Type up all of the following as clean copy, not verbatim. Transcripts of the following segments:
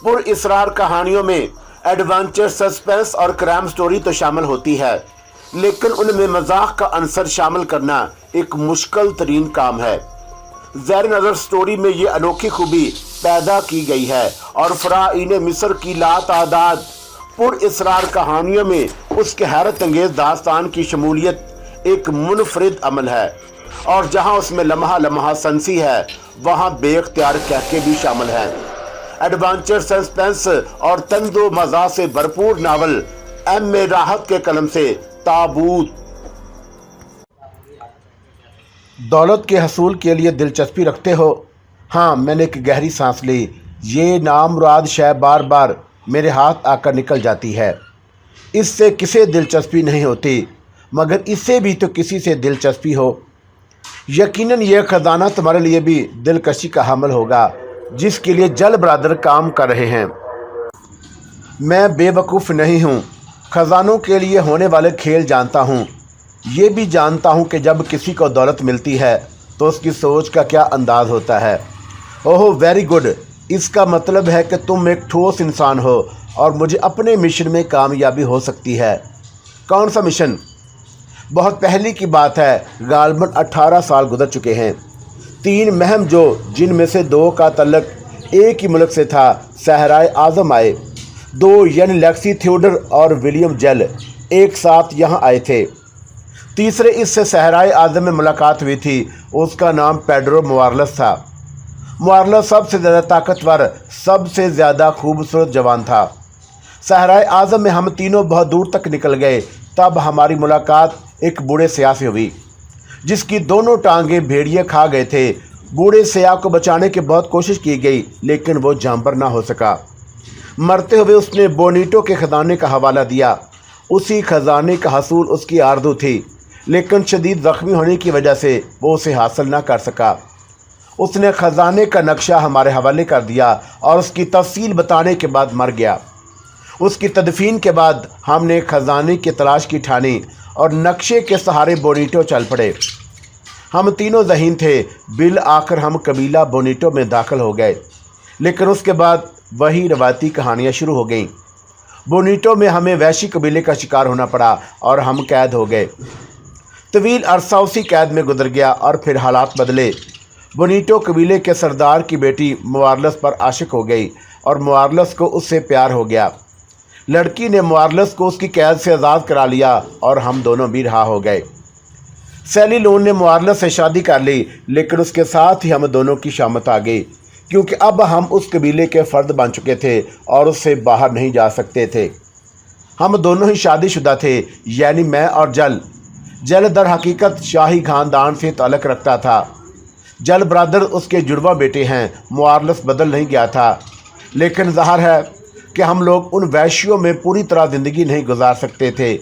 पुरअसरार कहानियों में adventure, suspense और क्राइम स्टोरी तो शामिल होती है, लेकिन उनमें मजाक का अंसर शामिल करना एक मुश्किल तरीन काम है। ज़ैर नज़र स्टोरी में ये अनोखी खूबी पैदा की गई है और फ़राईन मिस्र की लातादाद पुरअसरार कहानियों में उसके हैरत अंगेज दास्तान की शमूलियत एक मुनफरिद अमल है, और जहां उसमें लम्हा लम्हा सनसी है वहां बेख्तियार कहके भी शामिल हैं। एडवेंचर, सस्पेंस और तंदो मज़ा से भरपूर नावल एम.ए. राहत के कलम से ताबूत। दौलत के हसूल के लिए दिलचस्पी रखते हो? हाँ, मैंने एक गहरी सांस ली। ये नामुराद शय बार बार मेरे हाथ आकर निकल जाती है। इससे किसे दिलचस्पी नहीं होती, मगर इससे भी तो किसी से दिलचस्पी हो। यकीनन यह खजाना तुम्हारे लिए भी दिलकशी का हमल होगा, जिसके लिए जल ब्रादर काम कर रहे हैं। मैं बेवकूफ़ नहीं हूँ, खजानों के लिए होने वाले खेल जानता हूँ। ये भी जानता हूँ कि जब किसी को दौलत मिलती है तो उसकी सोच का क्या अंदाज होता है। ओह वेरी गुड, इसका मतलब है कि तुम एक ठोस इंसान हो और मुझे अपने मिशन में कामयाबी हो सकती है। कौन सा मिशन? बहुत पहले की बात है, गालबन 18 साल गुजर चुके हैं। 3 महम जो जिनमें से 2 का तल्लक एक ही मुल्क से था, सहराए आज़म आए। 2 यानी लेक्सी थियोडर और विलियम जेल एक साथ यहाँ आए थे। तीसरे इससे सहराए आज़म में मुलाकात हुई थी, उसका नाम पेड्रो मुआरलस था। मुआरलस सबसे ज़्यादा ताकतवर, सबसे ज़्यादा खूबसूरत जवान था। सहराए आज़म में हम तीनों बहुत दूर तक निकल गए। तब हमारी मुलाकात एक बूढ़े स्याह से हुई, जिसकी दोनों टांगें भेड़िए खा गए थे। बूढ़े स्याह को बचाने की बहुत कोशिश की गई, लेकिन वो जानवर ना हो सका। मरते हुए उसने बोनीटो के खजाने का हवाला दिया। उसी खजाने का हसूल उसकी आरज़ू थी, लेकिन शदीद ज़ख्मी होने की वजह से वो उसे हासिल ना कर सका। उसने खजाने का नक्शा हमारे हवाले कर दिया और उसकी तफसील बताने के बाद मर गया। उसकी तदफीन के बाद हमने खजाने की तलाश की ठानी और नक्शे के सहारे बोनीटो चल पड़े। हम तीनों ज़हीन थे। बिल आकर हम कबीला बोनीटो में दाखिल हो गए, लेकिन उसके बाद वही रवायती कहानियाँ शुरू हो गईं। बोनीटो में हमें वैशी कबीले का शिकार होना पड़ा और हम कैद हो गए। तवील अरसा उसी कैद में गुजर गया और फिर हालात बदले। बोनीटो कबीले के सरदार की बेटी मुआरलस पर आशिक हो गई और मुआरलस को उससे प्यार हो गया। लड़की ने मुआरलस को उसकी कैद से आज़ाद करा लिया और हम दोनों भी रहा हो गए। सैली लोन ने मुआरलस से शादी कर ली, लेकिन उसके साथ ही हम दोनों की शामत आ गई, क्योंकि अब हम उस कबीले के फ़र्द बन चुके थे और उससे बाहर नहीं जा सकते थे। हम दोनों ही शादीशुदा थे, यानी मैं और जल। जल दर हकीकत शाही ख़ानदान से ताल्लुक़ रखता था। जल ब्रादर उसके जुड़वा बेटे हैं। मुआरलस बदल नहीं गया था, लेकिन ज़ाहिर है कि हम लोग उन वैश्यों में पूरी तरह ज़िंदगी नहीं गुजार सकते थे।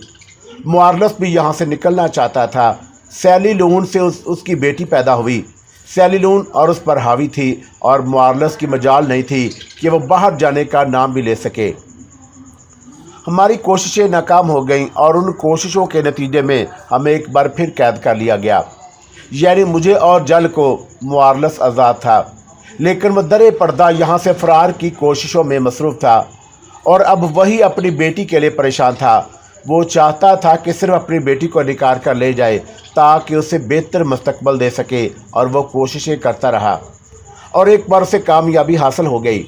मुआरलस भी यहाँ से निकलना चाहता था। सैली लून से उसकी बेटी पैदा हुई। सैली लून और उस पर हावी थी और मुआरलस की मजाल नहीं थी कि वो बाहर जाने का नाम भी ले सके। हमारी कोशिशें नाकाम हो गईं और उन कोशिशों के नतीजे में हमें एक बार फिर कैद कर लिया गया। यानी मुझे और जल को मुआरलस आज़ाद था, लेकिन वह दरे पर्दा यहाँ से फ़रार की कोशिशों में मसरूफ़ था और अब वही अपनी बेटी के लिए परेशान था। वो चाहता था कि सिर्फ अपनी बेटी को निकाल कर ले जाए ताकि उसे बेहतर मुस्तकबल दे सके, और वो कोशिशें करता रहा और एक बार उसे कामयाबी हासिल हो गई।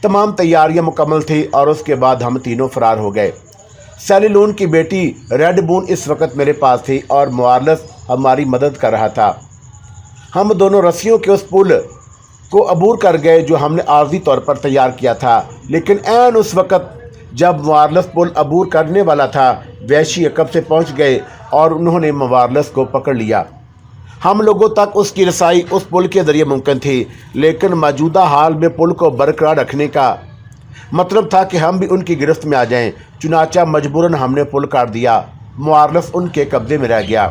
तमाम तैयारियां मुकम्मल थी और उसके बाद हम तीनों फ़रार हो गए। सैली लून की बेटी रेड बून इस वक्त मेरे पास थी और मुआरलस हमारी मदद कर रहा था। हम दोनों रस्सियों के उस पुल को अबूर कर गए जो हमने आर्जी तौर पर तैयार किया था, लेकिन ऐन उस वक्त जब मुआरलस पुल अबूर करने वाला था, वैशी अकब से पहुंच गए और उन्होंने मुआरलस को पकड़ लिया। हम लोगों तक उसकी रसाई उस पुल के ज़रिए मुमकिन थी, लेकिन मौजूदा हाल में पुल को बरकरार रखने का मतलब था कि हम भी उनकी गिरफ्त में आ जाएं। चुनाचा मजबूरन हमने पुल काट दिया। मुआरलस उनके कब्ज़े में रह गया।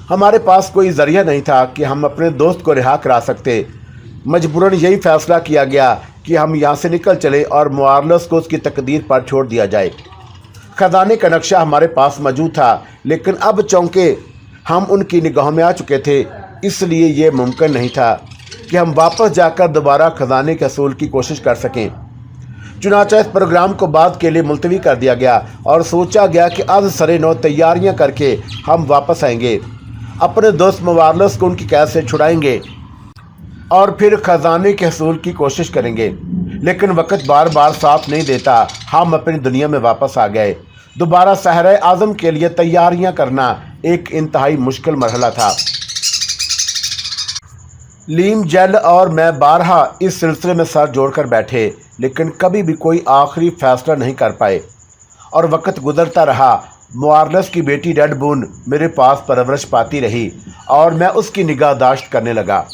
हमारे पास कोई ज़रिया नहीं था कि हम अपने दोस्त को रिहा करा सकते। मजबूरन यही फ़ैसला किया गया कि हम यहाँ से निकल चले और मुआरलस को उसकी तकदीर पर छोड़ दिया जाए। खजाने का नक्शा हमारे पास मौजूद था, लेकिन अब चौंके हम उनकी निगाहों में आ चुके थे, इसलिए ये मुमकिन नहीं था कि हम वापस जाकर दोबारा खजाने के हसूल की कोशिश कर सकें। चुनाचा इस प्रोग्राम को बाद के लिए मुलतवी कर दिया गया और सोचा गया कि आज सरे नौ तैयारियां करके हम वापस आएंगे, अपने दोस्त मुवारलस को उनकी कैद से छुड़ाएंगे और फिर खजाने के हसूल की कोशिश करेंगे। लेकिन वक्त बार बार साथ नहीं देता। हम अपनी दुनिया में वापस आ गए। दोबारा सहरे आज़म के लिए तैयारियां करना एक इंतहाई मुश्किल मरहला था। लीम जेल और मैं बारहा इस सिलसिले में सर जोड़कर बैठे, लेकिन कभी भी कोई आखिरी फैसला नहीं कर पाए और वक्त गुजरता रहा। मुआरलस की बेटी रेड बून मेरे पास परवरिश पाती रही और मैं उसकी निगाहदाश्त करने लगा।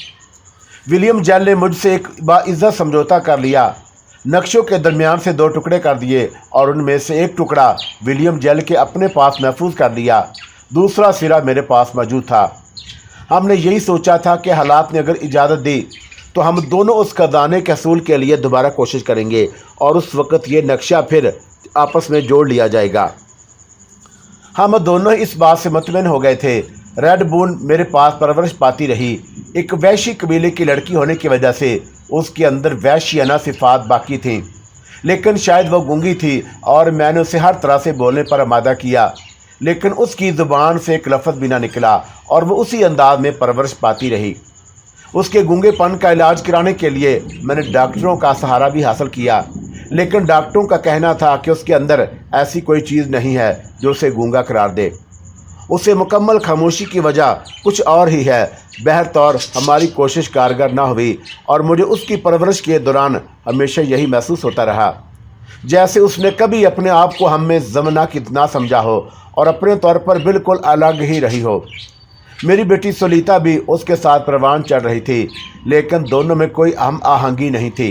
विलियम जेल ने मुझसे एक बाइज्जत समझौता कर लिया। नक्शों के दरमियान से 2 टुकड़े कर दिए और उनमें से एक टुकड़ा विलियम जेल के अपने पास महफूज कर दिया, दूसरा सिरा मेरे पास मौजूद था। हमने यही सोचा था कि हालात ने अगर इजाज़त दी तो हम दोनों उस खजाने के हसूल के लिए दोबारा कोशिश करेंगे और उस वक़्त ये नक्शा फिर आपस में जोड़ लिया जाएगा। हम दोनों इस बात से मुतमईन हो गए थे। रेड बून मेरे पास परवरिश पाती रही। एक वैशी कबीले की लड़की होने की वजह से उसके अंदर वैशियाना सिफात बाकी थीं, लेकिन शायद वो गूंगी थी और मैंने उसे हर तरह से बोलने पर आमादा किया, लेकिन उसकी ज़ुबान से एक लफ्ज़ भी ना निकला और वो उसी अंदाज में परवरिश पाती रही। उसके गूंगेपन का इलाज कराने के लिए मैंने डॉक्टरों का सहारा भी हासिल किया, लेकिन डॉक्टरों का कहना था कि उसके अंदर ऐसी कोई चीज़ नहीं है जो उसे गूंगा करार दे। उसे मुकम्मल खामोशी की वजह कुछ और ही है। बहरतौर हमारी कोशिश कारगर ना हुई और मुझे उसकी परवरिश के दौरान हमेशा यही महसूस होता रहा जैसे उसने कभी अपने आप को हम में ज़माना की ना समझा हो और अपने तौर पर बिल्कुल अलग ही रही हो। मेरी बेटी सोलीता भी उसके साथ परवान चढ़ रही थी, लेकिन दोनों में कोई हम आहंगी नहीं थी।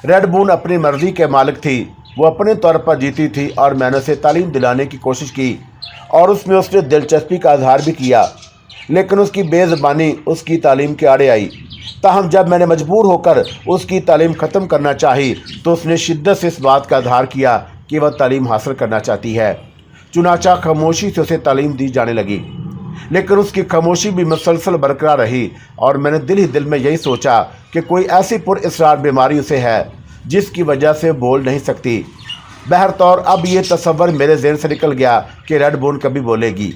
रेड बून अपनी मर्ज़ी के मालिक थी। वो अपने तौर पर जीती थी और मैंने उसे तालीम दिलाने की कोशिश की और उसमें उसने दिलचस्पी का इजहार भी किया, लेकिन उसकी बेज़बानी उसकी तालीम के आड़े आई। ताहम जब मैंने मजबूर होकर उसकी तालीम ख़त्म करना चाही तो उसने शिद्दत से इस बात का इजहार किया कि वह तालीम हासिल करना चाहती है। चुनाचा खामोशी से उसे तालीम दी जाने लगी, लेकिन उसकी खामोशी भी मुसलसल बरकरार रही और मैंने दिल ही दिल में यही सोचा कि कोई ऐसी पुरअसरार बीमारी उसे है जिसकी वजह से बोल नहीं सकती। बहरतौर अब ये तसव्वुर मेरे ज़हन से निकल गया कि रेड बून कभी बोलेगी।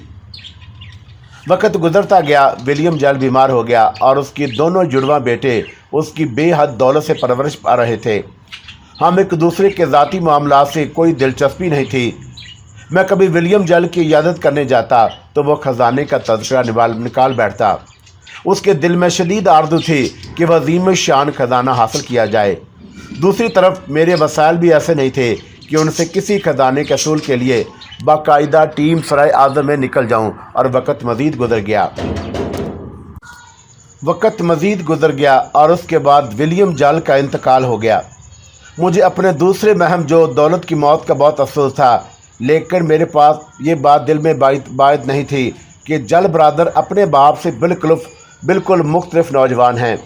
वक्त गुजरता गया। विलियम जेल बीमार हो गया और उसके दोनों जुड़वा बेटे उसकी बेहद दौलत से परवरिश पा रहे थे। हम एक दूसरे के ज़ाती मामलात से कोई दिलचस्पी नहीं थी। मैं कभी विलियम जेल की इयादत करने जाता तो वह ख़जाने का तज़किरा निकाल बैठता। उसके दिल में शदीद आरज़ू थी कि वह अज़ीम शान ख़जाना हासिल किया जाए। दूसरी तरफ मेरे वसाइल भी ऐसे नहीं थे कि उनसे किसी खजाने के हसूल के लिए बाकायदा टीम सराय आज़म में निकल जाऊं और वक्त मज़ीद गुजर गया और उसके बाद विलियम जेल का इंतकाल हो गया। मुझे अपने दूसरे महम जो दौलत की मौत का बहुत अफसोस था, लेकिन मेरे पास ये बात दिल में बायद नहीं थी कि जेल बरादर अपने बाप से बिल्कुल मुख्तलिफ नौजवान हैं।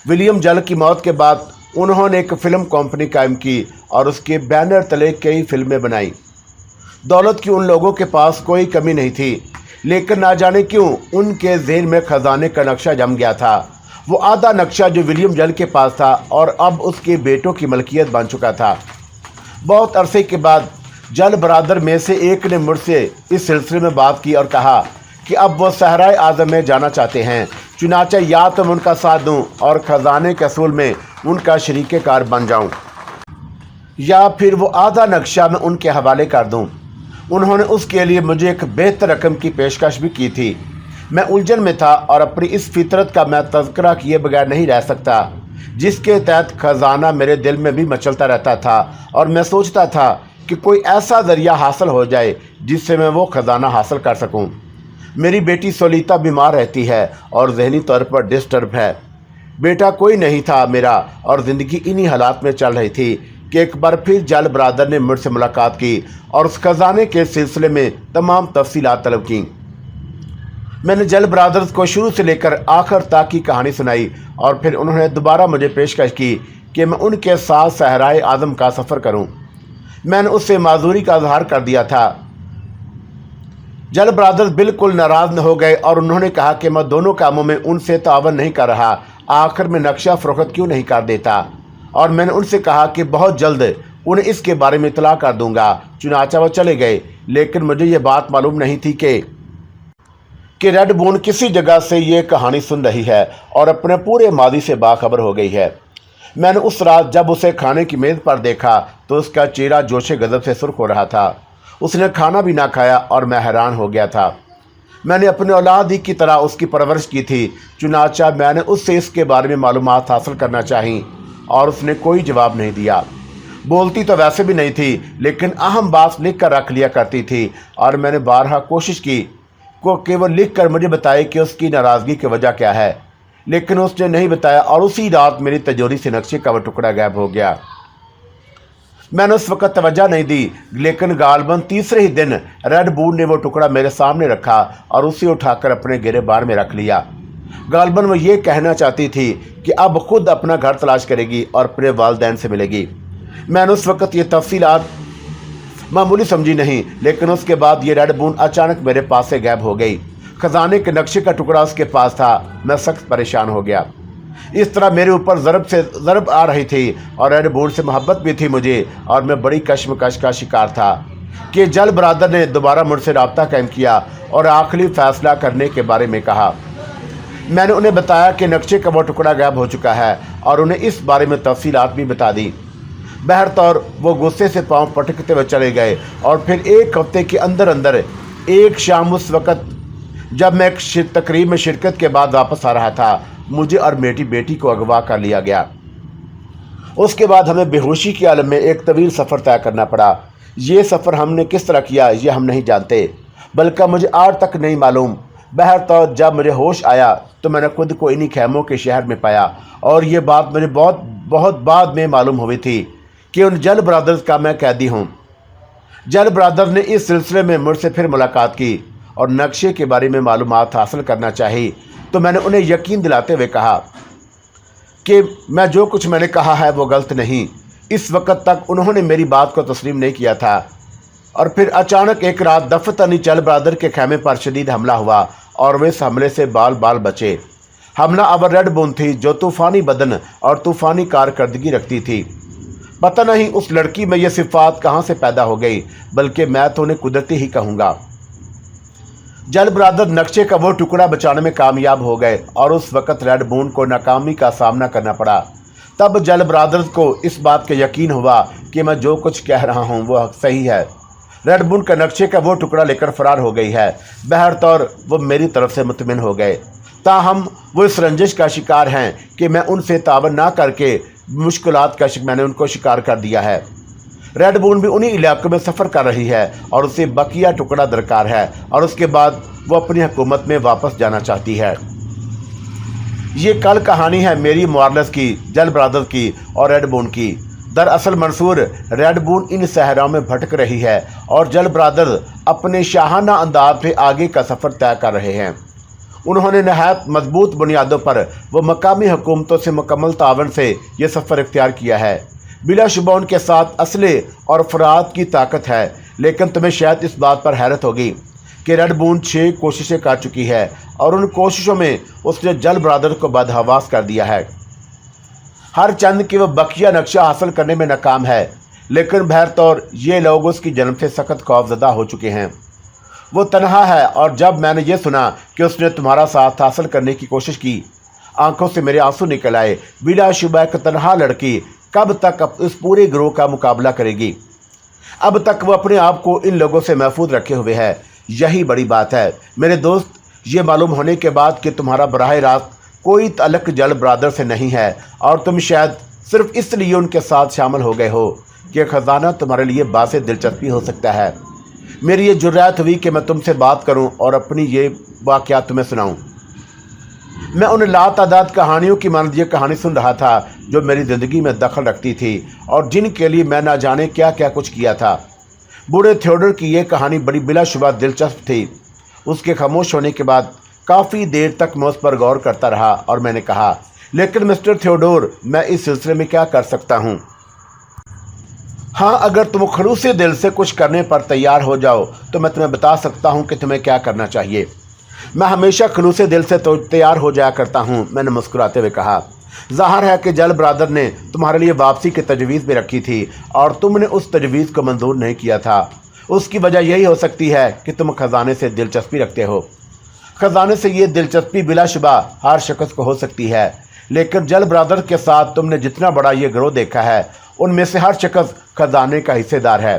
विलियम जेल की मौत के बाद उन्होंने एक फ़िल्म कंपनी कायम की और उसके बैनर तले कई फिल्में बनाई। दौलत की उन लोगों के पास कोई कमी नहीं थी, लेकिन ना जाने क्यों उनके ज़हन में ख़जाने का नक्शा जम गया था। वो आधा नक्शा जो विलियम जेल के पास था और अब उसके बेटों की मलकियत बन चुका था। बहुत अरसे के बाद जेल बरादर में से एक ने मुझसे इस सिलसिले में बात की और कहा कि अब वो सहराए आज़म में जाना चाहते हैं। चुनाचा या तो मैं उनका साथ दूं और ख़जाने के असूल में उनका शरीके कार बन जाऊं, या फिर वो आधा नक्शा मैं उनके हवाले कर दूं। उन्होंने उसके लिए मुझे एक बेहतर रकम की पेशकश भी की थी। मैं उलझन में था और अपनी इस फितरत का मैं तज़किरा किए बगैर नहीं रह सकता, जिसके तहत ख़जाना मेरे दिल में भी मचलता रहता था और मैं सोचता था कि कोई ऐसा ज़रिया हासिल हो जाए जिससे मैं वो ख़जाना हासिल कर सकूं। मेरी बेटी सोलीता बीमार रहती है और ज़हनी तौर पर डिस्टर्ब है। बेटा कोई नहीं था मेरा और ज़िंदगी इन्हीं हालात में चल रही थी कि एक बार फिर जेल बरादर ने मुझसे मुलाकात की और उस खजाने के सिलसिले में तमाम तफसीलात तलब की। मैंने जेल बरादर्स को शुरू से लेकर आखिर तक की कहानी सुनाई और फिर उन्होंने दोबारा मुझे पेशकश की कि मैं उनके साथ सहराए आज़म का सफ़र करूं। मैंने उससे माजूरी का इजहार कर दिया था। जेल बरादर्स बिल्कुल नाराज़ हो गए और उन्होंने कहा कि मैं दोनों कामों में उनसे तावन नहीं कर रहा, आखिर में नक्शा फ़रोख्त क्यों नहीं कर देता। और मैंने उनसे कहा कि बहुत जल्द उन्हें इसके बारे में इतला कर दूंगा। चुनाचा वो चले गए, लेकिन मुझे ये बात मालूम नहीं थी कि रेड बून किसी जगह से ये कहानी सुन रही है और अपने पूरे मादी से बाखबर हो गई है। मैंने उस रात जब उसे खाने की मेज़ पर देखा तो उसका चेहरा जोशे गज़ब से सुर्ख हो रहा था। उसने खाना भी ना खाया और मैं हैरान हो गया था। मैंने अपने औलाद ही की तरह उसकी परवरिश की थी। चुनाचा मैंने उससे इसके बारे में मालूमात हासिल करना चाही और उसने कोई जवाब नहीं दिया। बोलती तो वैसे भी नहीं थी, लेकिन अहम बात लिख कर रख लिया करती थी और मैंने बारहा कोशिश की कि वो लिख कर मुझे बताए कि उसकी नाराज़गी की वजह क्या है, लेकिन उसने नहीं बताया और उसी रात मेरी तिजोरी से नक्शे का वो टुकड़ा गायब हो गया। मैंने उस वक़्त तवज्जो नहीं दी, लेकिन गालबन तीसरे ही दिन रेड बून ने वो टुकड़ा मेरे सामने रखा और उसे उठाकर अपने गिरेबान में रख लिया। गालबन वो ये कहना चाहती थी कि अब खुद अपना घर तलाश करेगी और अपने वालिदैन से मिलेगी। मैंने उस वक़्त ये तफसीलात मामूली समझी नहीं, लेकिन उसके बाद ये रेड बून अचानक मेरे पास से गायब हो गई। खजाने के नक्शे का टुकड़ा उसके पास था। मैं सख्त परेशान हो गया। इस तरह मेरे ऊपर ज़रब से ज़रब आ रही थी और रेड बून से मोहब्बत भी थी मुझे, और मैं बड़ी कश्मकश का शिकार था कि जल बरादर ने दोबारा मुझसे रब्ता कायम किया और आखिरी फ़ैसला करने के बारे में कहा। मैंने उन्हें बताया कि नक्शे का वो टुकड़ा गायब हो चुका है और उन्हें इस बारे में तफसीलात भी बता दी। बहरतौर वो गुस्से से पाँव पटकते हुए चले गए और फिर एक हफ्ते के अंदर अंदर एक शाम उस वक़्त जब मैं एक तकरीब में शिरकत के बाद वापस आ रहा था, मुझे और मेरी बेटी को अगवा कर लिया गया। उसके बाद हमें बेहोशी के आलम में एक तवील सफ़र तय करना पड़ा। ये सफ़र हमने किस तरह किया ये हम नहीं जानते, बल्कि मुझे आज तक नहीं मालूम। बहरतौर जब मुझे होश आया तो मैंने खुद को इन्हीं खैमों के शहर में पाया और ये बात मुझे बहुत बाद में मालूम हुई थी कि उन जल ब्रदर्स का मैं कैदी हूँ। जल ब्रदर्स ने इस सिलसिले में मुझसे फिर मुलाकात की और नक्शे के बारे में मालूमात हासिल करना चाहिए, तो मैंने उन्हें यकीन दिलाते हुए कहा कि मैं जो कुछ मैंने कहा है वो गलत नहीं। इस वक्त तक उन्होंने मेरी बात को तस्लीम नहीं किया था और फिर अचानक एक रात दफ्तनी जल ब्रदर के खैमे पर शदीद हमला हुआ और वे इस हमले से बाल बाल बचे। हमला अवर रेड बून थी जो तूफ़ानी बदन और तूफ़ानी कारकर्दगी रखती थी। पता नहीं उस लड़की में ये सिफात कहाँ से पैदा हो गई, बल्कि मैं तो उन्हें कुदरती ही कहूँगा। जल ब्रदर नक्शे का वो टुकड़ा बचाने में कामयाब हो गए और उस वक़्त रेड बून को नाकामी का सामना करना पड़ा। तब जल ब्रदर्स को इस बात का यकीन हुआ कि मैं जो कुछ कह रहा हूँ वो सही है। रेड बून का नक्शे का वो टुकड़ा लेकर फरार हो गई है। बहरतौर वो मेरी तरफ से मुतमिन हो गए। ताहम वो इस रंजिश का शिकार हैं कि मैं उनसे तावन ना करके मुश्किलात का मैंने उनको शिकार कर दिया है। रेड बून भी उन्हीं इलाकों में सफ़र कर रही है और उसे बकिया टुकड़ा दरकार है और उसके बाद वो अपनी हुकूमत में वापस जाना चाहती है। ये कल कहानी है मेरी मुआरलस की, जल ब्रदर्स की और रेड बून की। दरअसल मंसूर रेड बून इन सहराओं में भटक रही है और जल ब्रदर्स अपने शाहाना अंदाज में आगे का सफ़र तय कर रहे हैं। उन्होंने नहायत मजबूत बुनियादों पर वो मकामी हुकूमतों से मुकम्मल तावन से ये सफ़र इख्तियार किया है। बिलाशुबा उनके साथ असले और अफराद की ताकत है, लेकिन तुम्हें शायद इस बात पर हैरत होगी कि रेड बून 6 कोशिशें कर चुकी है और उन कोशिशों में उसने जल ब्रदर को बदहवास कर दिया है। हर चंद की वह बकिया नक्शा हासिल करने में नाकाम है, लेकिन बहरतौर ये लोग उसकी जन्म से सख्त खौफजदा हो चुके हैं। वो तनहा है और जब मैंने ये सुना कि उसने तुम्हारा साथ हासिल करने की कोशिश की, आंखों से मेरे आंसू निकल आए। बिलाशुबा एक तनहा लड़की कब तक इस पूरे गिरोह का मुकाबला करेगी? अब तक वो अपने आप को इन लोगों से महफूज रखे हुए है। यही बड़ी बात है मेरे दोस्त। ये मालूम होने के बाद कि तुम्हारा बराह रास्त कोई तल्लुक़ जल ब्रदर से नहीं है और तुम शायद सिर्फ इसलिए उनके साथ शामिल हो गए हो कि ख़जाना तुम्हारे लिए बासे दिलचस्पी हो सकता है, मेरी ये जुर्रत हुई कि मैं तुमसे बात करूं और अपनी ये वाक़यात तुम्हें सुनाऊं। मैं उन लातादाद कहानियों की मानद ये कहानी सुन रहा था जो मेरी ज़िंदगी में दखल रखती थी और जिनके लिए मैं ना जाने क्या क्या कुछ किया था। बूढ़े थियोडोर की ये कहानी बड़ी बिलाशुबा दिलचस्प थी। उसके खामोश होने के बाद काफ़ी देर तक मैं उस पर गौर करता रहा और मैंने कहा, लेकिन मिस्टर थियोडोर, मैं इस सिलसिले में क्या कर सकता हूँ? हाँ, अगर तुम खलूसे दिल से कुछ करने पर तैयार हो जाओ तो मैं तुम्हें बता सकता हूँ कि तुम्हें क्या करना चाहिए। मैं हमेशा खलूसे दिल से तो तैयार हो जाया करता हूँ, मैंने मुस्कुराते हुए कहा। ज़ाहिर है कि जल ब्रादर ने तुम्हारे लिए वापसी की तजवीज़ भी रखी थी और तुमने उस तजवीज़ को मंजूर नहीं किया था। उसकी वजह यही हो सकती है कि तुम ख़जाने से दिलचस्पी रखते हो। ख़जाने से ये दिलचस्पी बिलाशुबा हर शख्स को हो सकती है, लेकिन जल ब्रादर के साथ तुमने जितना बड़ा ये गिरोह देखा है, उनमें से हर शख्स ख़जाने का हिस्सेदार है।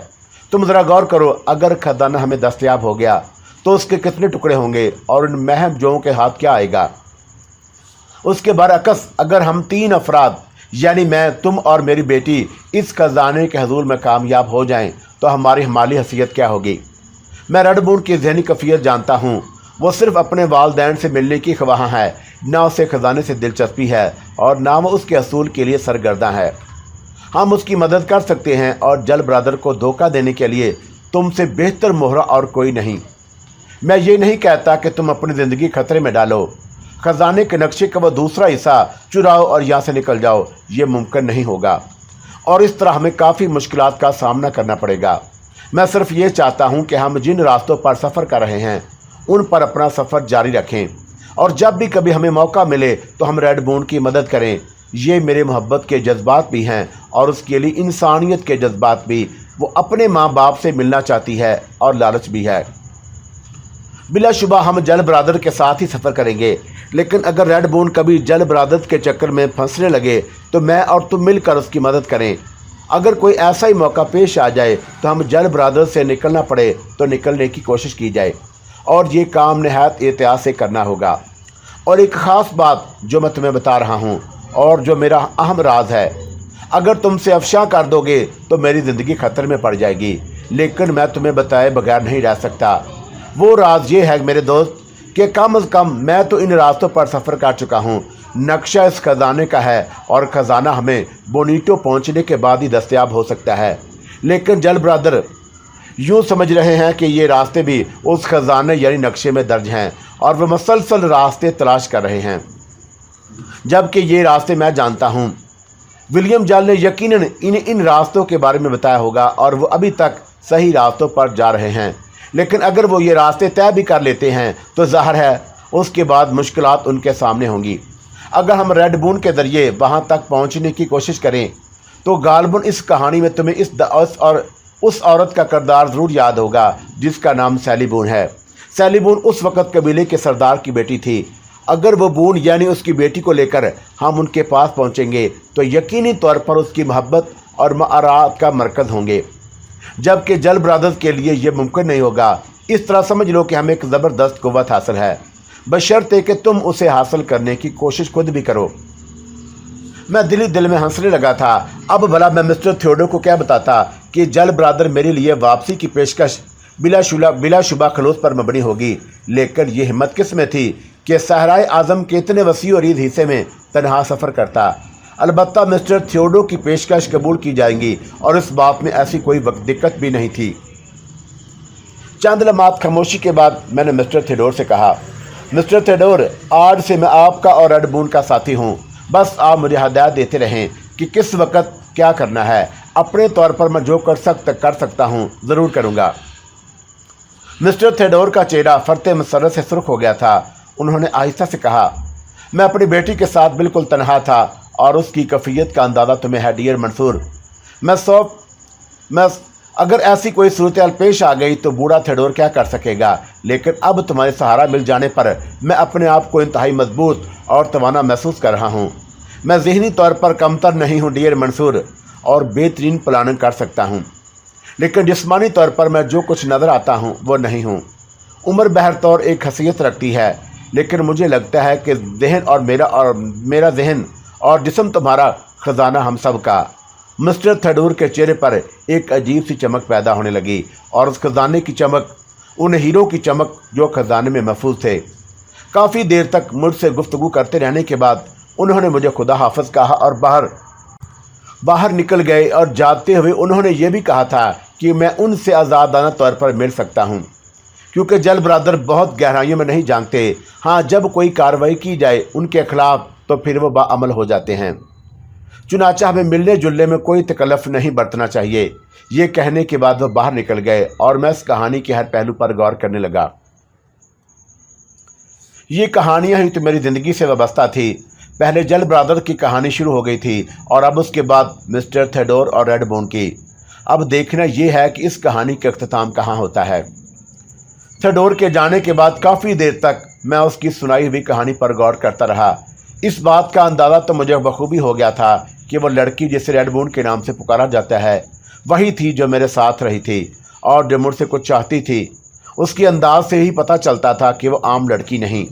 तुम ज़रा गौर करो, अगर ख़जाना हमें दस्तयाब हो गया तो उसके कितने टुकड़े होंगे और उन महम जों के हाथ क्या आएगा। उसके बरअक्स अगर हम 3 अफराद यानी मैं, तुम और मेरी बेटी इस खजाने के हजूल में कामयाब हो जाएं तो हमारी माली हैसियत क्या होगी। मैं रेड मून की जहनी कफ़ियत जानता हूँ। वो सिर्फ़ अपने वालदैन से मिलने की ख्वाह है, ना उसे ख़जाने से दिलचस्पी है और ना वो उसके असूल के लिए सरगर्दा है। हम उसकी मदद कर सकते हैं और जल ब्रादर को धोखा देने के लिए तुमसे बेहतर मोहरा और कोई नहीं। मैं ये नहीं कहता कि तुम अपनी ज़िंदगी खतरे में डालो, ख़जाने के नक्शे का वो दूसरा हिस्सा चुराओ और यहाँ से निकल जाओ। ये मुमकिन नहीं होगा और इस तरह हमें काफ़ी मुश्किलात का सामना करना पड़ेगा। मैं सिर्फ ये चाहता हूँ कि हम जिन रास्तों पर सफ़र कर रहे हैं उन पर अपना सफ़र जारी रखें और जब भी कभी हमें मौका मिले तो हम रेड मून की मदद करें। ये मेरे मोहब्बत के जज्बात भी हैं और उसके लिए इंसानियत के जज्बात भी। वो अपने माँ बाप से मिलना चाहती है और लालच भी है। बिलाशुबा हम जल ब्रादर के साथ ही सफ़र करेंगे, लेकिन अगर रेड मून कभी जल ब्रादर के चक्कर में फंसने लगे तो मैं और तुम मिलकर उसकी मदद करें। अगर कोई ऐसा ही मौका पेश आ जाए तो हम जल ब्रादर से निकलना पड़े तो निकलने की कोशिश की जाए और ये काम नहायत एहतियात से करना होगा। और एक ख़ास बात जो मैं तुम्हें बता रहा हूँ और जो मेरा अहम राज है, अगर तुमसे अफशा कर दोगे तो मेरी ज़िंदगी ख़तरे में पड़ जाएगी, लेकिन मैं तुम्हें बताए बगैर नहीं रह सकता। वो राज ये है मेरे दोस्त कि कम अज़ कम मैं तो इन रास्तों पर सफ़र कर चुका हूँ। नक्शा इस खजाने का है और ख़जाना हमें बोनीटो पहुँचने के बाद ही दस्तयाब हो सकता है, लेकिन जल ब्रादर यूँ समझ रहे हैं कि ये रास्ते भी उस खजाने यानी नक्शे में दर्ज हैं और वह मसलसल रास्ते तलाश कर रहे हैं, जबकि ये रास्ते मैं जानता हूँ। विलियम जल ने यकीनन इन रास्तों के बारे में बताया होगा और वो अभी तक सही रास्तों पर जा रहे हैं, लेकिन अगर वो ये रास्ते तय भी कर लेते हैं तो ज़ाहिर है उसके बाद मुश्किलात उनके सामने होंगी। अगर हम रेड मून के ज़रिए वहाँ तक पहुँचने की कोशिश करें तो गालिबन इस कहानी में तुम्हें उस औरत का किरदार ज़रूर याद होगा जिसका नाम सैली बून है। सैली बून उस वक़्त कबीले के सरदार की बेटी थी। अगर वो बून यानी उसकी बेटी को लेकर हम उनके पास पहुँचेंगे तो यकीनी तौर पर उसकी मोहब्बत और मआरात का मरकज़ होंगे, जबकि जल ब्रादर्स के लिए ये मुमकिन नहीं होगा। इस तरह समझ लो कि हमें एक ज़बरदस्त क़ुव्वत हासिल है, बशर्ते कि तुम उसे हासिल करने की कोशिश खुद भी करो। मैं दिल में हंसने लगा था। अब भला मैं मिस्टर थियोडोर को क्या बताता कि जल ब्रादर मेरे लिए वापसी की पेशकश बिलाशुबा खलूस पर मबनी होगी, लेकिन ये हिम्मत किस में थी कि सहराए आज़म के इतने वसी और ईद हिस्से में तनहा सफ़र करता। अलबत्ता मिस्टर थियोडोर की पेशकश कबूल की जाएंगी और इस बात में ऐसी कोई दिक्कत भी नहीं थी। चंद लम्हात खामोशी के बाद मैंने मिस्टर थियोडोर से कहा, मिस्टर थियोडोर, आज से मैं आपका और रेड मून का साथी हूँ। बस आप मुझे हिदायत देते रहें कि किस वक्त क्या करना है। अपने तौर पर मैं जो कर सकता हूँ ज़रूर करूँगा। मिस्टर थियोडोर का चेहरा फरते मसरत से सुर्ख हो गया था। उन्होंने आहिस्ता से कहा, मैं अपनी बेटी के साथ बिल्कुल तनहा था और उसकी कैफियत का अंदाज़ा तुम्हें है डियर मंसूर। मैं अगर ऐसी कोई सूरत पेश आ गई तो बूढ़ा थियोडोर क्या कर सकेगा, लेकिन अब तुम्हारे सहारा मिल जाने पर मैं अपने आप को इंतहाई मजबूत और तवाना महसूस कर रहा हूँ। मैं ज़हनी तौर पर कमतर नहीं हूँ डियर मंसूर और बेहतरीन प्लानिंग कर सकता हूँ, लेकिन जिस्मानी तौर पर मैं जो कुछ नज़र आता हूँ वो नहीं हूँ। उम्र बहरतौर एक हसीयत रखती है, लेकिन मुझे लगता है कि मेरा जहन और जिस्म तुम्हारा ख़जाना हम सब का। मिस्टर थियोडोर के चेहरे पर एक अजीब सी चमक पैदा होने लगी और उस खजाने की चमक, उन हीरों की चमक जो खजाने में महफूज थे। काफ़ी देर तक मुझसे गुफ्तगू करते रहने के बाद उन्होंने मुझे खुदा हाफ़िज़ कहा और बाहर निकल गए और जाते हुए उन्होंने ये भी कहा था कि मैं उनसे आज़ादाना तौर पर मिल सकता हूँ, क्योंकि जल ब्रादर बहुत गहराइयों में नहीं जानते। हाँ, जब कोई कार्रवाई की जाए उनके ख़िलाफ़ तो फिर वो बाअमल हो जाते हैं। चुनांचे हमें मिलने जुलने में कोई तकल्लुफ़ नहीं बरतना चाहिए। ये कहने के बाद वो बाहर निकल गए और मैं इस कहानी के हर पहलू पर गौर करने लगा। ये कहानियाँ ही तो मेरी ज़िंदगी से वाबस्ता थी। पहले जल ब्रादर की कहानी शुरू हो गई थी और अब उसके बाद मिस्टर थेडोर और रेडबोन की। अब देखना यह है कि इस कहानी का अख्ताम कहाँ होता है। थेडोर के जाने के बाद काफ़ी देर तक मैं उसकी सुनाई हुई कहानी पर गौर करता रहा। इस बात का अंदाज़ा तो मुझे बखूबी हो गया था कि वो लड़की जिसे रेडबोन के नाम से पुकारा जाता है वही थी जो मेरे साथ रही थी और जो मुझसे कुछ चाहती थी। उसके अंदाज से ही पता चलता था कि वो आम लड़की नहीं,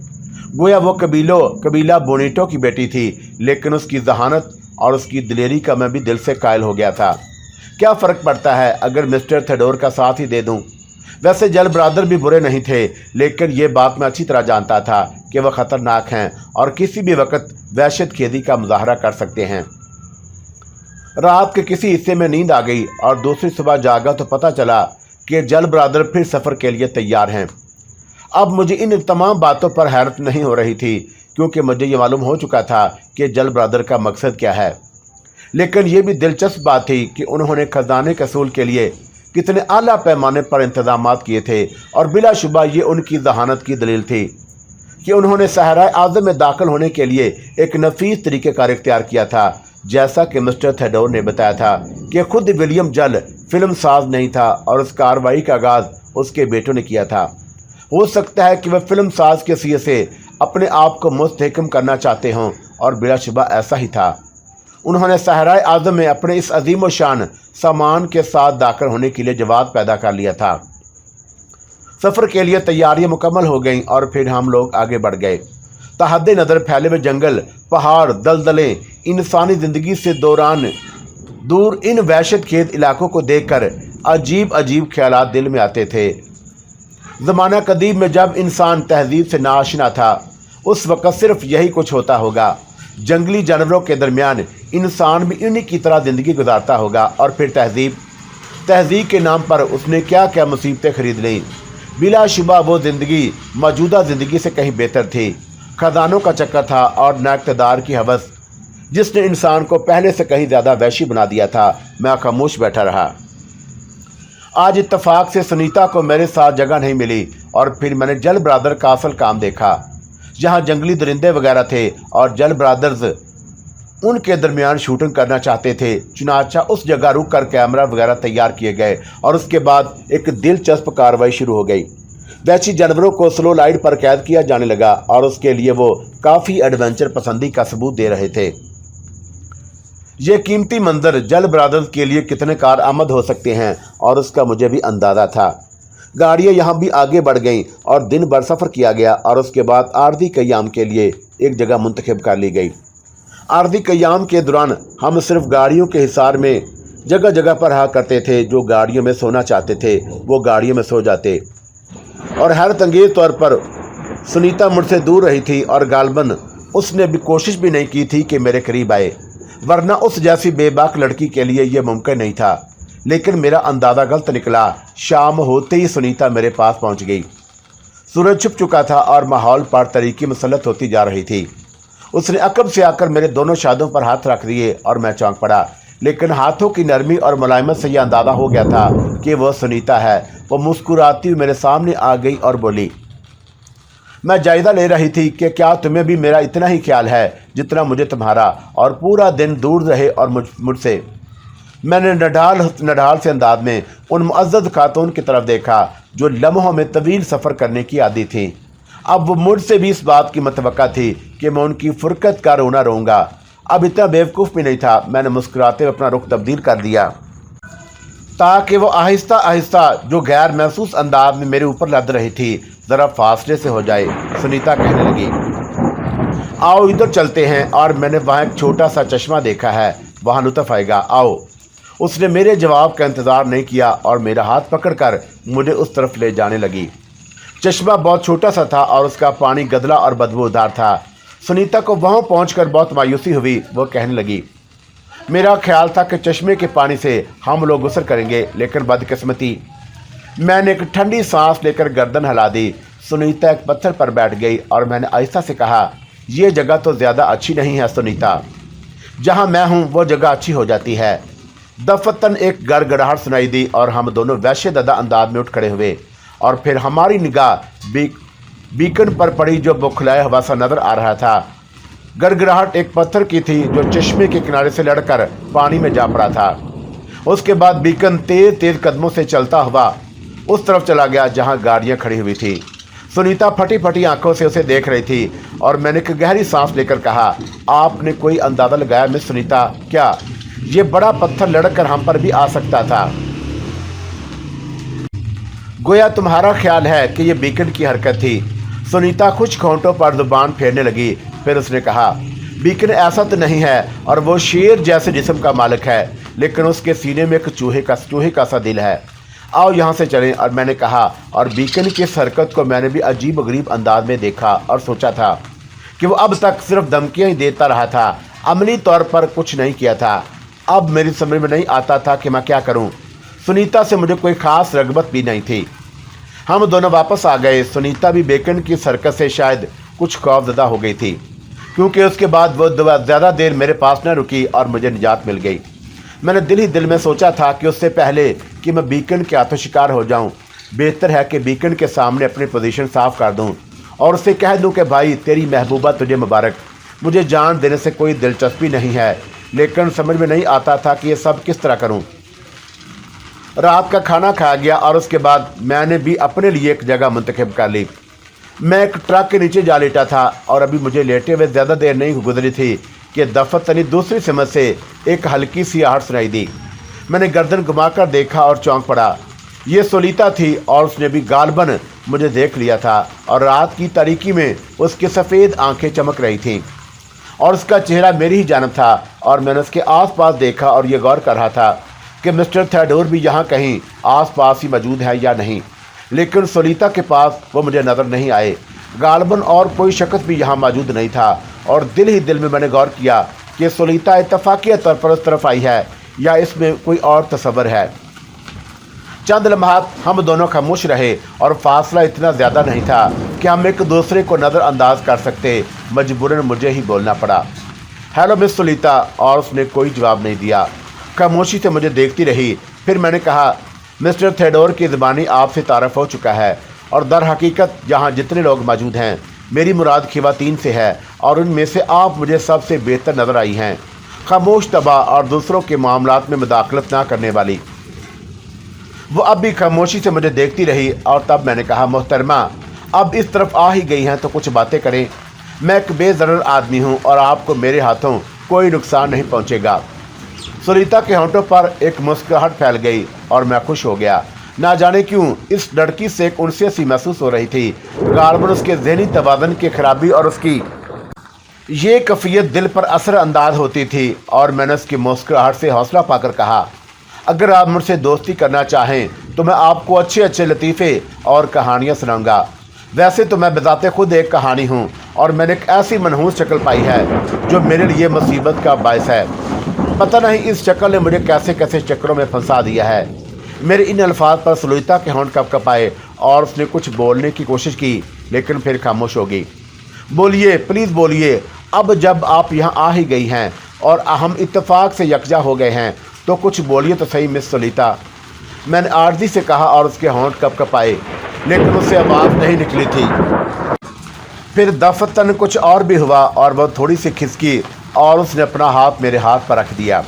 गोया वो कबीला बोनीटो की बेटी थी। लेकिन उसकी जहानत और उसकी दिलेरी का मैं भी दिल से कायल हो गया था। क्या फ़र्क पड़ता है अगर मिस्टर थेडोर का साथ ही दे दूं। वैसे जल ब्रादर भी बुरे नहीं थे, लेकिन ये बात मैं अच्छी तरह जानता था कि वह ख़तरनाक हैं और किसी भी वक्त वहशत खेदी का मुजाहरा कर सकते हैं। रात के किसी हिस्से में नींद आ गई और दूसरी सुबह जागा तो पता चला कि जल ब्रादर फिर सफ़र के लिए तैयार हैं। अब मुझे इन तमाम बातों पर हैरत नहीं हो रही थी, क्योंकि मुझे ये मालूम हो चुका था कि जल ब्रादर का मकसद क्या है। लेकिन यह भी दिलचस्प बात थी कि उन्होंने खजाने के असूल के लिए कितने आला पैमाने पर इंतजाम किए थे और बिलाशुबा ये उनकी जहानत की दलील थी कि उन्होंने सहराए आज़म में दाखिल होने के लिए एक नफीस तरीक़ेकार इख्तियार किया था। जैसा कि मिस्टर थेडोर ने बताया था कि खुद विलियम जल फिल्म साज नहीं था और उस कार्रवाई का आगाज़ उसके बेटों ने किया था। हो सकता है कि वह फिल्म साज के सिए से अपने आप को मुस्तहकम करना चाहते हों और बिलाशुबा ऐसा ही था। उन्होंने सहराए आज़म में अपने इस अजीम व शान सामान के साथ दाखिल होने के लिए जवाब पैदा कर लिया था। सफ़र के लिए तैयारियां मुकम्मल हो गईं और फिर हम लोग आगे बढ़ गए। तहद नज़र फैले हुए जंगल, पहाड़, दलदलें, इंसानी ज़िंदगी से दूर इन वहशत खेद इलाकों को देखकर अजीब अजीब ख्यालात दिल में आते थे। ज़माना कदीम में जब इंसान तहजीब से नाआशना था, उस वक़्त सिर्फ यही कुछ होता होगा। जंगली जानवरों के दरमियान इंसान भी इन्हीं की तरह ज़िंदगी गुजारता होगा। और फिर तहजीब के नाम पर उसने क्या क्या मुसीबतें खरीद लीं। बिलाशुबा वो ज़िंदगी मौजूदा ज़िंदगी से कहीं बेहतर थी। खजानों का चक्कर था और ना इक़्तिदार की हवस, जिसने इंसान को पहले से कहीं ज़्यादा वहशी बना दिया था। मैं खामोश बैठा रहा। आज इत्तफाक से सुनीता को मेरे साथ जगह नहीं मिली और फिर मैंने जल ब्रादर का असल काम देखा, जहाँ जंगली दरिंदे वगैरह थे और जल ब्रादर्स उनके दरमियान शूटिंग करना चाहते थे। चुनाचा उस जगह रुक कर कैमरा वगैरह तैयार किए गए और उसके बाद एक दिलचस्प कार्रवाई शुरू हो गई। वहशी जानवरों को स्लो लाइट पर कैद किया जाने लगा और उसके लिए वो काफ़ी एडवेंचर पसंदी का सबूत दे रहे थे। ये कीमती मंजर जल ब्रादर्स के लिए कितने कारआमद हो सकते हैं और उसका मुझे भी अंदाज़ा था। गाड़ियाँ यहाँ भी आगे बढ़ गईं और दिन भर सफ़र किया गया और उसके बाद आरदी क़याम के लिए एक जगह मुंतखब कर ली गई। आरदी क़याम के दौरान हम सिर्फ गाड़ियों के हिसार में जगह जगह पर रहा करते थे। जो गाड़ियों में सोना चाहते थे वो गाड़ियों में सो जाते। और हैरत अंगेज़ तौर पर सुनीता मुझसे दूर रही थी और गालबन उसने भी कोशिश भी नहीं की थी कि मेरे करीब आए, वरना उस जैसी बेबाक लड़की के लिए यह मुमकिन नहीं था। लेकिन मेरा अंदाज़ा गलत निकला। शाम होते ही सुनीता मेरे पास पहुंच गई। सूरज छुप चुका था और माहौल पर तारीकी मुसल्लत होती जा रही थी। उसने अकब से आकर मेरे दोनों शादों पर हाथ रख दिए और मैं चौंक पड़ा। लेकिन हाथों की नरमी और मुलायमत से यह अंदाज़ा हो गया था कि वह सुनीता है। वो मुस्कुराती हुई मेरे सामने आ गई और बोली, मैं जायज़ा ले रही थी कि क्या तुम्हें भी मेरा इतना ही ख्याल है जितना मुझे तुम्हारा, और पूरा दिन दूर रहे और मुझसे। मैंने नढाल से अंदाज में उन मुअज़्ज़ज़ खातून की तरफ देखा जो लम्हों में तवील सफ़र करने की आदी थी। अब वो मुझसे भी इस बात की मतवक्का थी कि मैं उनकी फुरकत का रोना रोऊंगा। अब इतना बेवकूफ़ भी नहीं था। मैंने मुस्कुराते हुए अपना रुख तब्दील कर दिया ताकि वो आहिस्ता आहिस्ता जो गैर महसूस अंदाज में मेरे ऊपर लद रही थी ज़रा फासले से हो जाए। सुनीता कहने लगी, आओ इधर चलते हैं, और मैंने वहाँ एक छोटा सा चश्मा देखा है, वहाँ लुत्फ़ आएगा, आओ। उसने मेरे जवाब का इंतज़ार नहीं किया और मेरा हाथ पकड़कर मुझे उस तरफ ले जाने लगी। चश्मा बहुत छोटा सा था और उसका पानी गदला और बदबूदार था। सुनीता को वहाँ पहुंचकर बहुत मायूसी हुई। वो कहने लगी, मेरा ख्याल था कि चश्मे के पानी से हम लोग गुस्ल करेंगे, लेकिन बदकिस्मती। मैंने एक ठंडी सांस लेकर गर्दन हिला दी। सुनीता एक पत्थर पर बैठ गई और मैंने आहिस्ता से कहा, यह जगह तो ज़्यादा अच्छी नहीं है सुनीता, जहाँ मैं हूँ वो जगह अच्छी हो जाती है। दफतन एक गड़गड़ाहट सुनाई दी और हम दोनों वहशतज़दा अंदाज में उठ खड़े हुए और फिर हमारी निगाह बीकन पर पड़ी जो बौखलाया हुआ सा नज़र आ रहा था। गड़गड़ाहट एक पत्थर की थी जो चश्मे के किनारे से लड़कर पानी में जा पड़ा था। उसके बाद बीकन तेज तेज कदमों से चलता हुआ उस तरफ चला गया जहां गाड़ियां खड़ी हुई थी। सुनीता फटी फटी आंखों से उसे देख रही थी और मैंने एक गहरी सांस लेकर कहा, आपने कोई अंदाजा लगाया मिस सुनीता, क्या ये बड़ा पत्थर लड़कर हम पर भी आ सकता था? गोया तुम्हारा ख्याल है कि यह बीकन की हरकत थी। सुनीता कुछ होंठों पर जुबान फेरने लगी। फिर उसने कहा, बीकन ऐसा तो नहीं है और वो शेर जैसे जिस्म का मालिक है, लेकिन उसके सीने में एक चूहे का सा दिल है। आओ यहाँ से चलें। और मैंने कहा, और बीकन की इस हरकत को मैंने भी अजीब गरीब अंदाज में देखा और सोचा था कि वो अब तक सिर्फ धमकियाँ ही देता रहा था, अमली तौर पर कुछ नहीं किया था। अब मेरी समझ में नहीं आता था कि मैं क्या करूँ। सुनीता से मुझे कोई ख़ास रगबत भी नहीं थी। हम दोनों वापस आ गए। सुनीता भी बीकन की हरकत से शायद कुछ खौफजदा हो गई थी, क्योंकि उसके बाद वो ज़्यादा देर मेरे पास न रुकी और मुझे निजात मिल गई। मैंने दिल ही दिल में सोचा था कि उससे पहले कि मैं बीकन के हाथों शिकार हो जाऊं, बेहतर है कि बीकन के सामने अपनी पोजीशन साफ़ कर दूं और उससे कह दूं कि भाई तेरी महबूबा तुझे मुबारक, मुझे जान देने से कोई दिलचस्पी नहीं है, लेकिन समझ में नहीं आता था कि ये सब किस तरह करूं। रात का खाना खाया गया और उसके बाद मैंने भी अपने लिए एक जगह मुंतखब कर ली। मैं एक ट्रक के नीचे जा लेटा था और अभी मुझे लेटे हुए ज़्यादा देर नहीं गुजरी थी कि दफतनी दूसरी समझ से एक हल्की सी आहट सुनाई दी। मैंने गर्दन घुमाकर देखा और चौंक पड़ा। ये सुनीता थी और उसने भी गालबन मुझे देख लिया था और रात की तारीकी में उसकी सफ़ेद आंखें चमक रही थीं और उसका चेहरा मेरी ही जानब था। और मैंने उसके आसपास देखा और ये गौर कर रहा था कि मिस्टर थियोडोर भी यहाँ कहीं आसपास ही मौजूद है या नहीं, लेकिन सुनीता के पास वो मुझे नज़र नहीं आए। गालबन और कोई शख्स भी यहाँ मौजूद नहीं था और दिल ही दिल में मैंने गौर किया कि सुनीता इत्तफाक़ी तौर पर उस तरफ आई है या इसमें कोई और तस्वर है। चंद लम्हात हम दोनों खामोश रहे और फासला इतना ज़्यादा नहीं था कि हम एक दूसरे को नज़रअंदाज कर सकते। मजबूरन मुझे ही बोलना पड़ा, हेलो मिस सुनीता, और उसने कोई जवाब नहीं दिया, खामोशी से मुझे देखती रही। फिर मैंने कहा, मिस्टर थियोडोर की ज़बानी आपसे तारफ़ हो चुका है और दर हकीकत यहाँ जितने लोग मौजूद हैं मेरी मुराद खवातीन से है और उनमें से आप मुझे सबसे बेहतर नज़र आई हैं, खामोश तबा और दूसरों के मामलात में मुदाखलत ना करने वाली। वो अब भी खामोशी से मुझे देखती रही और तब मैंने कहा, मोहतरमा अब इस तरफ आ ही गई हैं तो कुछ बातें करें। मैं एक बेज़रर आदमी हूँ और आपको मेरे हाथों कोई नुकसान नहीं पहुँचेगा। सुनीता के होंठों पर एक मुस्कुराहट फैल गई और मैं खुश हो गया। ना जाने क्यों इस लड़की से एक उनसे सी महसूस हो रही थी। गालबन उसके ज़हनी तवाज़ुन की खराबी और उसकी ये कैफियत दिल पर असर अंदाज होती थी। और मैंने उसकी मुस्कुराहट से हौसला पाकर कहा, अगर आप मुझसे दोस्ती करना चाहें तो मैं आपको अच्छे अच्छे लतीफ़े और कहानियाँ सुनाऊंगा। वैसे तो मैं बज़ाते खुद एक कहानी हूँ और मैंने एक ऐसी मनहूस शक्ल पाई है जो मेरे लिए मुसीबत का बायस है। पता नहीं इस शक्ल ने मुझे कैसे कैसे चक्करों में फंसा दिया है। मेरे इन अल्फाज पर सुनीता के होंठ कँपाए और उसने कुछ बोलने की कोशिश की, लेकिन फिर खामोश हो गई। बोलिए, प्लीज़ बोलिए, अब जब आप यहाँ आ ही गई हैं और हम इत्तेफाक से यकजा हो गए हैं तो कुछ बोलिए तो सही मिस सुनीता, मैंने आर्जी से कहा और उसके होंठ कँपाए, लेकिन उससे आवाज़ नहीं निकली थी। फिर दफतन कुछ और भी हुआ और वह थोड़ी सी खिसकी और उसने अपना हाथ मेरे हाथ पर रख दिया।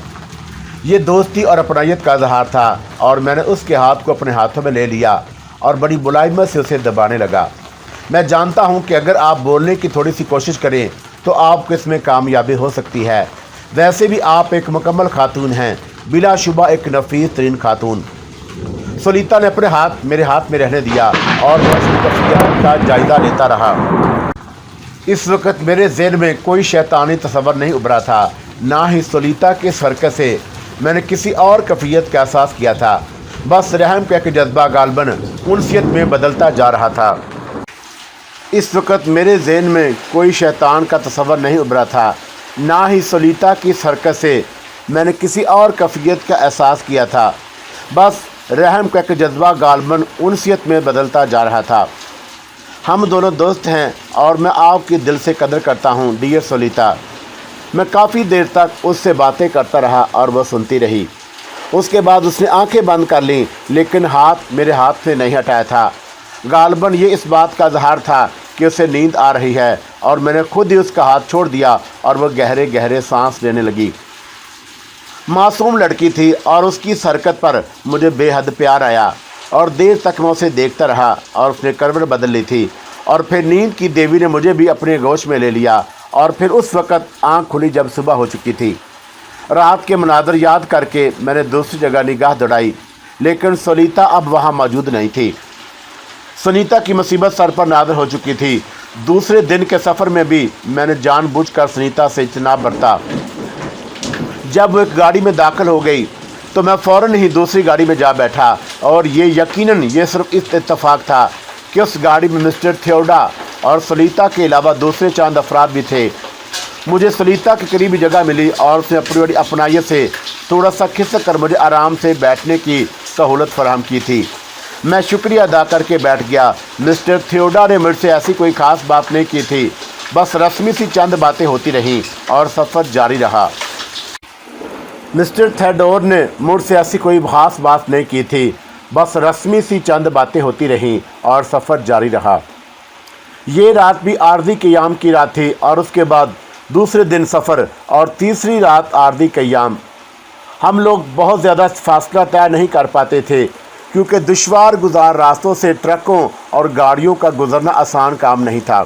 ये दोस्ती और अपनायत का इज़हार था और मैंने उसके हाथ को अपने हाथों में ले लिया और बड़ी मुलायमत से उसे दबाने लगा। मैं जानता हूँ कि अगर आप बोलने की थोड़ी सी कोशिश करें तो आपको इसमें कामयाबी हो सकती है। वैसे भी आप एक मुकम्मल खातून हैं, बिलाशुबा एक नफीस तरीन खातून। सुनीता ने अपने हाथ मेरे हाथ में रहने दिया और मैं उसकी कैफियत का जायज़ा लेता रहा। इस वक्त मेरे ज़हन में कोई शैतानी तस्वर नहीं उभरा था, ना ही सुनीता की इस हरकत से मैंने किसी और कैफियत का एहसास किया था। बस रहम का एक जज्बा गालबन उनसियत में बदलता जा रहा था। इस वक्त मेरे ज़हन में कोई शैतान का तस्वर नहीं उभरा था, ना ही सुनीता की इस हरकत से मैंने किसी और कैफियत का एहसास किया था। बस रहम का एक जज्बा गालबन उनसियत में बदलता जा रहा था। हम दोनों दोस्त हैं और मैं आपकी दिल से कदर करता हूँ डियर सुनीता। मैं काफ़ी देर तक उससे बातें करता रहा और वह सुनती रही। उसके बाद उसने आंखें बंद कर लीं, लेकिन हाथ मेरे हाथ से नहीं हटाया था। गालबन ये इस बात का इज़हार था कि उसे नींद आ रही है اور میں نے خود ہی اس کا ہاتھ چھوڑ دیا اور وہ گہرے گہرے سانس لینے لگی۔ معصوم لڑکی تھی اور اس کی اس حرکت پر مجھے بے حد پیار آیا اور دیر تک میں اسے دیکھتا رہا اور اس نے کروٹ بدل لی تھی اور پھر نیند کی دیوی نے مجھے بھی اپنے گوش میں لے لیا اور پھر اس وقت آنکھ کھلی جب صبح ہو چکی تھی۔ رات کے مناظر یاد کر کے میں نے دوسری جگہ نگاہ دوڑائی، لیکن سنیتا اب وہاں موجود نہیں تھی۔ سنیتا کی مصیبت سر پر نازل ہو چکی تھی۔ دوسرے دن کے سفر میں بھی میں نے جان بوجھ کر سنیتا سے اجتناب برتا۔ جب وہ ایک گاڑی میں داخل ہو گئی تو میں فوراً ہی دوسری گاڑی میں جا بیٹھا، اور یہ یقیناً یہ صرف اس اتفاق تھا کہ اس گاڑی میں مسٹر تھیوڈا اور سنیتا کے علاوہ دوسرے چند افراد بھی تھے۔ مجھے سنیتا کی قریبی جگہ ملی اور اس نے اپنی بڑی اپنائیت سے تھوڑا سا کھسک کر مجھے آرام سے بیٹھنے کی سہولت فراہم کی تھی۔ میں شکریہ ادا کر کے بیٹھ گیا۔ مسٹر تھیوڈا نے مجھ سے ایسی کوئی خاص بات نہیں کی تھی، بس رسمی سی چند باتیں ہوتی رہیں اور سفر جاری رہا۔ مسٹر تھیوڈور نے مجھ سے ایسی کوئی خاص بات نہیں کی تھی، بس رسمی سی چند باتیں ہوتی رہیں اور سفر جاری رہا۔ یہ رات بھی عارضی قیام کی رات تھی اور اس کے بعد دوسرے دن سفر اور تیسری رات عارضی قیام۔ ہم لوگ بہت زیادہ فاصلہ طے نہیں کر پاتے تھے کیونکہ دشوار گزار راستوں سے ٹرکوں اور گاڑیوں کا گزرنا آسان کام نہیں تھا۔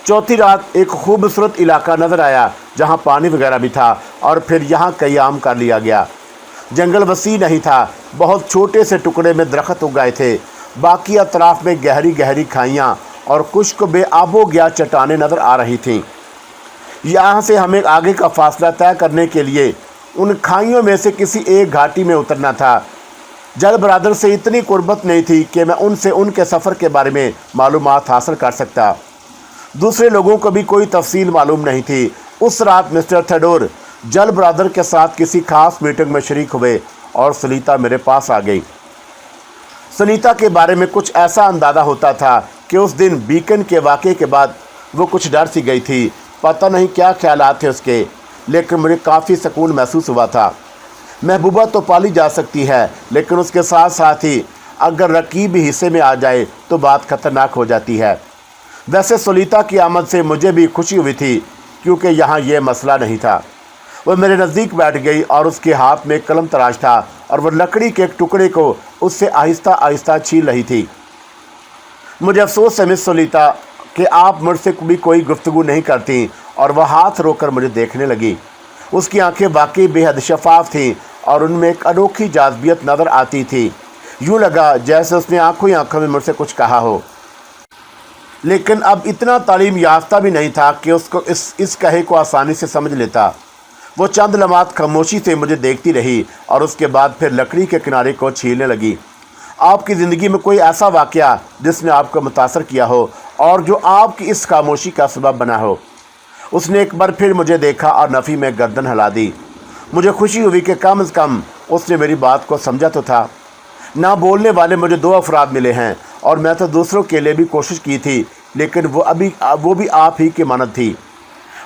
چوتھی رات ایک خوبصورت علاقہ نظر آیا جہاں پانی وغیرہ بھی تھا اور پھر یہاں قیام کر لیا گیا۔ جنگل وسیع نہیں تھا، بہت چھوٹے سے ٹکڑے میں درخت اگائے تھے، باقی اطراف میں گہری گہری کھائیاں اور خشک بے آب و گیا چٹانیں نظر آ رہی تھیں۔ یہاں سے ہمیں آگے کا فاصلہ طے کرنے کے لیے ان کھائیوں میں سے کسی ایک گھاٹی میں اترنا تھا۔ جل برادر سے اتنی قربت نہیں تھی کہ میں ان سے ان کے سفر کے بارے میں معلومات حاصل کر سکتا۔ دوسرے لوگوں کو بھی کوئی تفصیل معلوم نہیں تھی۔ اس رات مسٹر تھیوڈور جل برادر کے ساتھ کسی خاص میٹنگ میں شریک ہوئے اور سنیتا میرے پاس آ گئی۔ سنیتا کے بارے میں کچھ ایسا اندازہ ہوتا تھا کہ اس دن بیکن کے واقعے کے بعد وہ کچھ ڈر سی گئی تھی، پتہ نہیں کیا خیالات تھے اس کے، لیکن مجھے کافی سکون محسوس ہوا تھا۔ محبوبہ تو پالی جا سکتی ہے، لیکن اس کے ساتھ ساتھ ہی اگر رقیب حصے میں آ جائے تو بات خطرناک ہو جاتی ہے۔ ویسے سنیتا کی آمد سے مجھے بھی خوشی ہوئی تھی کیونکہ یہاں یہ مسئلہ نہیں تھا۔ وہ میرے نزدیک بیٹھ گئی اور اس کے ہاتھ میں قلم تراش تھا اور وہ لکڑی کے ایک ٹکڑے کو اس سے آہستہ آہستہ چھین رہی تھی۔ مجھے افسوس ہے مس سنیتا کہ آپ مجھ سے بھی کوئی گفتگو نہیں کرتی، اور وہ ہاتھ رو کر مجھے دیکھنے لگی۔ اس کی آنکھیں واقعی بے حد شفاف تھیں اور ان میں ایک انوکھی جاذبیت نظر آتی تھی۔ یوں لگا جیسے اس نے آنکھوں ہی آنکھوں میں مجھ سے کچھ کہا ہو، لیکن اب اتنا تعلیم یافتہ بھی نہیں تھا کہ اس کو اس کہے کو آسانی سے سمجھ لیتا۔ وہ چند لمحات خاموشی سے مجھے دیکھتی رہی اور اس کے بعد پھر لکڑی کے کنارے کو چھیلنے لگی۔ آپ کی زندگی میں کوئی ایسا واقعہ جس نے آپ کو متاثر کیا ہو اور جو آپ کی اس خاموشی کا سبب بنا ہو؟ اس نے ایک بار پھر مجھے دیکھا اور نفی میں گردن ہلا دی۔ مجھے خوشی ہوئی کہ کم از کم اس نے میری بات کو سمجھا تو تھا۔ نہ بولنے والے مجھے 2 افراد ملے ہیں اور میں تو دوسروں کے لیے بھی کوشش کی تھی، لیکن وہ بھی آپ ہی کی مانند تھی۔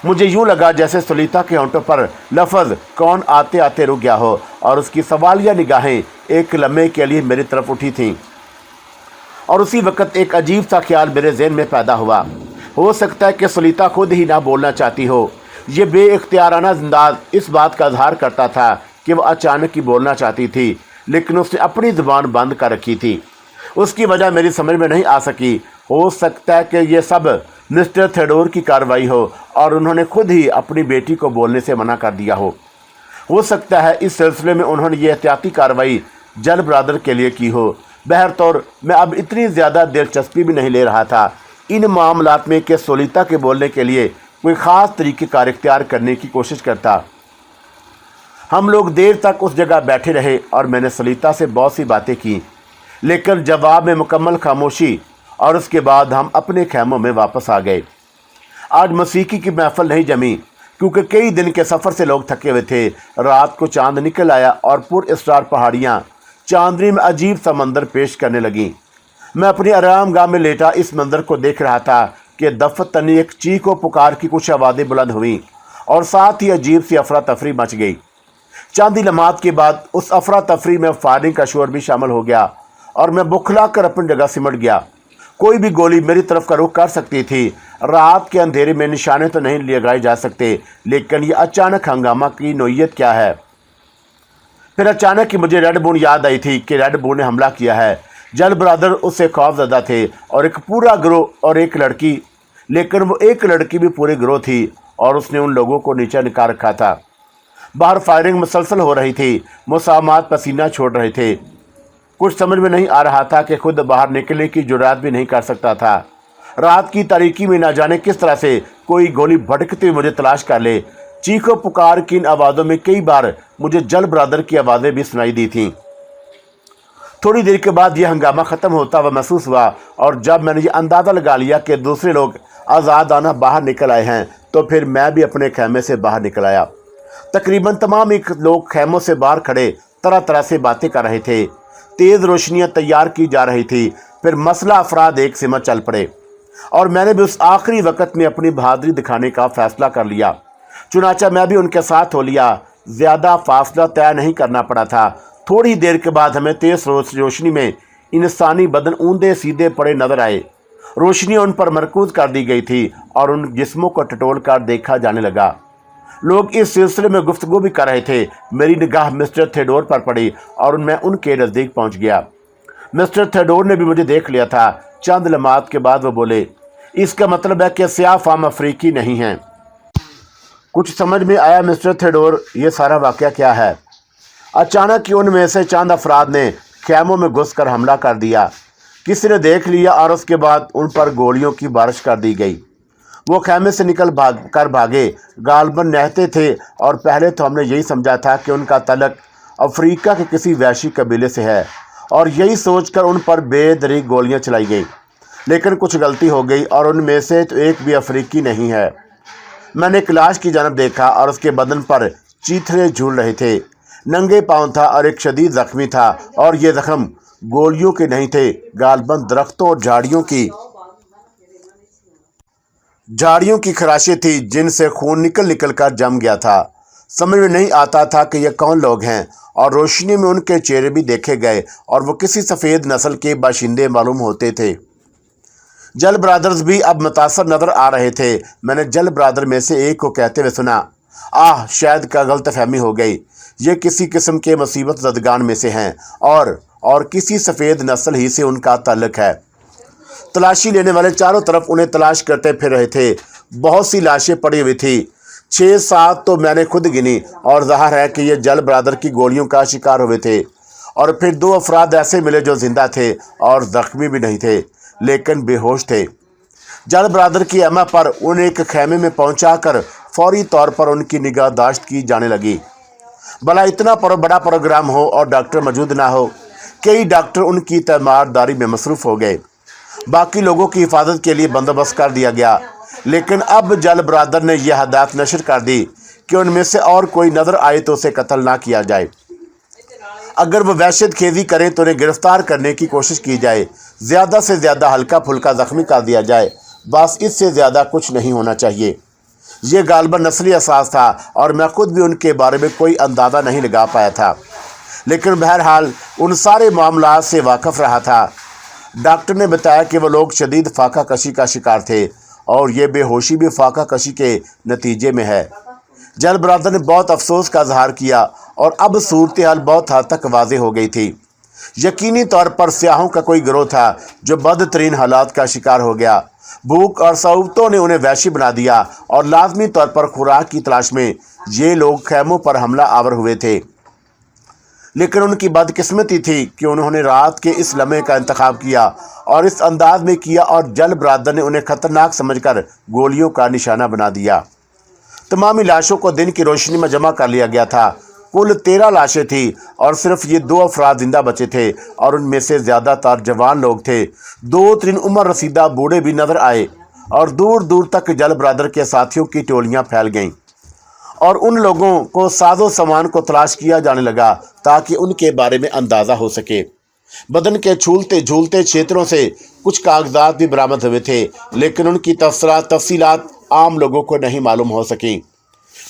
مجھے یوں لگا جیسے سنیتا کے ہونٹوں پر لفظ کون آتے آتے رک گیا ہو اور اس کی سوالیہ نگاہیں ایک لمحے کے لیے میری طرف اٹھی تھیں، اور اسی وقت ایک عجیب سا خیال میرے ذہن میں پیدا ہوا۔ ہو سکتا ہے کہ سنیتا خود ہی نہ بولنا چاہتی ہو۔ یہ بے اختیارانہ انداز اس بات کا اظہار کرتا تھا کہ وہ اچانک ہی بولنا چاہتی تھی، لیکن اس نے اپنی زبان بند کر رکھی تھی۔ اس کی وجہ میری سمجھ میں نہیں آ سکی۔ ہو سکتا ہے کہ یہ سب مسٹر تھیوڈور کی کارروائی ہو اور انہوں نے خود ہی اپنی بیٹی کو بولنے سے منع کر دیا ہو سکتا ہے اس سلسلے میں انہوں نے یہ احتیاطی کارروائی جل برادر کے لیے کی ہو۔ بہرطور میں اب اتنی زیادہ دلچسپی بھی نہیں لے رہا تھا ان معاملات میں کہ سنیتا کے بولنے کے لیے کوئی خاص طریقہ کار اختیار کرنے کی کوشش کرتا۔ ہم لوگ دیر تک اس جگہ بیٹھے رہے اور میں نے سنیتا سے بہت سی باتیں کی، لیکن جواب میں مکمل خاموشی، اور اس کے بعد ہم اپنے خیموں میں واپس آ گئے۔ آج موسیقی کی محفل نہیں جمی کیونکہ کئی دن کے سفر سے لوگ تھکے ہوئے تھے۔ رات کو چاند نکل آیا اور پر اسرار پہاڑیاں چاندنی میں عجیب سا منظر پیش کرنے لگیں۔ میں اپنی آرام گاہ میں لیٹا اس منظر کو دیکھ رہا تھا کہ دفتنی ایک چیخ و پکار کی کچھ آوازیں بلند ہوئیں اور ساتھ ہی عجیب سی افراتفری مچ گئی۔ چند ہی لمحات کے بعد اس افراتفری میں فائرنگ کا شور بھی شامل ہو گیا اور میں بکھلا کر اپنی جگہ سمٹ گیا۔ कोई भी गोली मेरी तरफ का रुख कर सकती थी। रात के अंधेरे में निशाने तो नहीं लगाए जा सकते, लेकिन ये अचानक हंगामा की नोयत क्या है। फिर अचानक ही मुझे रेड बून याद आई थी कि रेड बून ने हमला किया है। जल ब्रदर उससे खौफजदा थे और एक पूरा गिरोह और एक लड़की, लेकिन वो एक लड़की भी पूरे गिरोह थी और उसने उन लोगों को नीचे निकाल रखा था। बाहर फायरिंग मुसलसल हो रही थी, मुसामात पसीना छोड़ रहे थे। कुछ समझ में नहीं आ रहा था कि खुद बाहर निकलने की जुर्रात भी नहीं कर सकता था। रात की तारीकी में ना जाने किस तरह से कोई गोली भटकते हुए मुझे तलाश कर ले। चीखो पुकार की इन आवाज़ों में कई बार मुझे जल ब्रदर की आवाज़ें भी सुनाई दी थीं। थोड़ी देर के बाद यह हंगामा ख़त्म होता हुआ महसूस हुआ और जब मैंने ये अंदाज़ा लगा लिया कि दूसरे लोग आज़ादाना बाहर निकल आए हैं, तो फिर मैं भी अपने खैमे से बाहर निकल आया। तकरीबन तमाम एक लोग खैमों से बाहर खड़े तरह तरह से बातें कर रहे थे। तेज़ रोशनियां तैयार की जा रही थी। फिर मसला अफराद एक सिमत चल पड़े और मैंने भी उस आखिरी वक्त में अपनी बहादुरी दिखाने का फ़ैसला कर लिया। चुनाचा मैं भी उनके साथ हो लिया। ज़्यादा फासला तय नहीं करना पड़ा था। थोड़ी देर के बाद हमें तेज़ रोशनी में इंसानी बदन ऊंधे सीधे पड़े नजर आए। रोशनी उन पर मरकूज कर दी गई थी और उन जिस्मों को टटोल कर देखा जाने लगा। लोग इस सिलसिले में गुफ्तगू भी कर रहे थे। मेरी निगाह मिस्टर थेडोर पर पड़ी और मैं उनके नज़दीक पहुंच गया। मिस्टर थेडोर ने भी मुझे देख लिया था। चंद लम्हात के बाद वो बोले, इसका मतलब है कि स्याह फाम अफ्रीकी नहीं हैं। कुछ समझ में आया मिस्टर थेडोर, ये सारा वाक़या क्या है? अचानक ही उनमें से चंद अफराद ने खैमों में घुसकर हमला कर दिया। किसी ने देख लिया और उसके बाद उन पर गोलियों की बारिश कर दी गई। वो खैमे से निकल भागे। गालबन नहते थे और पहले तो हमने यही समझा था कि उनका तलक अफ्रीका के किसी वैशी कबीले से है और यही सोचकर उन पर बेदरीग गोलियां चलाई गई। लेकिन कुछ गलती हो गई और उनमें से तो एक भी अफ्रीकी नहीं है। मैंने एक लाश की जानब देखा और उसके बदन पर चीथड़े झूल रहे थे। नंगे पाँव था और एक शदीद जख्मी था और ये जख्म गोलियों के नहीं थे, गालबन दरख्तों और झाड़ियों की खराशें थी जिनसे खून निकल कर जम गया था। समझ में नहीं आता था कि ये कौन लोग हैं और रोशनी में उनके चेहरे भी देखे गए और वो किसी सफ़ेद नस्ल के बाशिंदे मालूम होते थे। जल ब्रदर्स भी अब मुतासर नज़र आ रहे थे। मैंने जल ब्रदर में से एक को कहते हुए सुना, शायद का गलतफहमी हो गई। ये किसी किस्म के मुसीबत ज़दगान में से हैं और किसी सफ़ेद नस्ल ही से उनका ताल्लुक है। तलाशी लेने वाले चारों तरफ उन्हें तलाश करते फिर रहे थे। बहुत सी लाशें पड़ी हुई थी, 6-7 तो मैंने खुद गिनी और ज़ाहिर है कि ये जल ब्रदर की गोलियों का शिकार हुए थे। और फिर 2 अफराद ऐसे मिले जो जिंदा थे और ज़ख्मी भी नहीं थे, लेकिन बेहोश थे। जल ब्रदर की अमा पर उन्हें एक खैमे में पहुंचाकर फौरी तौर पर उनकी निगाहदाश्त की जाने लगी। भला इतना बड़ा प्रोग्राम हो और डॉक्टर मौजूद ना हो। कई डॉक्टर उनकी तीमारदारी में मसरूफ़ हो गए। बाकी लोगों की हिफाजत के लिए बंदोबस्त कर दिया गया। लेकिन अब जल ब्रदर ने यह हदायत नशर कर दी कि उनमें से और कोई नज़र आए तो उसे कत्ल ना किया जाए। अगर वो वहशत खेजी करें तो उन्हें गिरफ्तार करने की कोशिश की जाए। ज़्यादा से ज़्यादा हल्का फुल्का ज़ख्मी कर दिया जाए, बस इससे ज़्यादा कुछ नहीं होना चाहिए। ये गालबन नस्ली एहसास था और मैं खुद भी उनके बारे में कोई अंदाज़ा नहीं लगा पाया था, लेकिन बहरहाल उन सारे मामलात से वाकिफ़ रहा था। डॉक्टर ने बताया कि वो लोग शदीद फाका कशी का शिकार थे और ये बेहोशी भी फाका कशी के नतीजे में है। जल ब्रदर ने बहुत अफसोस का इजहार किया और अब सूरत हाल बहुत हद तक वाज़ेह हो गई थी। यकीनी तौर पर स्याहों का कोई गिरोह था जो बदतरीन हालात का शिकार हो गया। भूख और सहूलतों ने उन्हें वहशी बना दिया और लाजमी तौर पर खुराक की तलाश में ये लोग खैमों पर हमला आवर हुए थे। लेकिन उनकी बदकिस्मती थी कि उन्होंने रात के इस लम्हे का इंतखाब किया और इस अंदाज में किया और जल ब्रदर ने उन्हें ख़तरनाक समझकर गोलियों का निशाना बना दिया। तमामी लाशों को दिन की रोशनी में जमा कर लिया गया था। कुल 13 लाशें थी और सिर्फ ये 2 अफराद जिंदा बचे थे और उनमें से ज़्यादातर जवान लोग थे। 2-3 उम्र रसीदा बूढ़े भी नज़र आए और दूर दूर तक जल ब्रदर के साथियों की टोलियाँ फैल गईं और उन लोगों को साजो सामान को तलाश किया जाने लगा ताकि उनके बारे में अंदाज़ा हो सके। बदन के झूलते झूलते क्षेत्रों से कुछ कागजात भी बरामद हुए थे, लेकिन उनकी तफसीलात आम लोगों को नहीं मालूम हो सकी।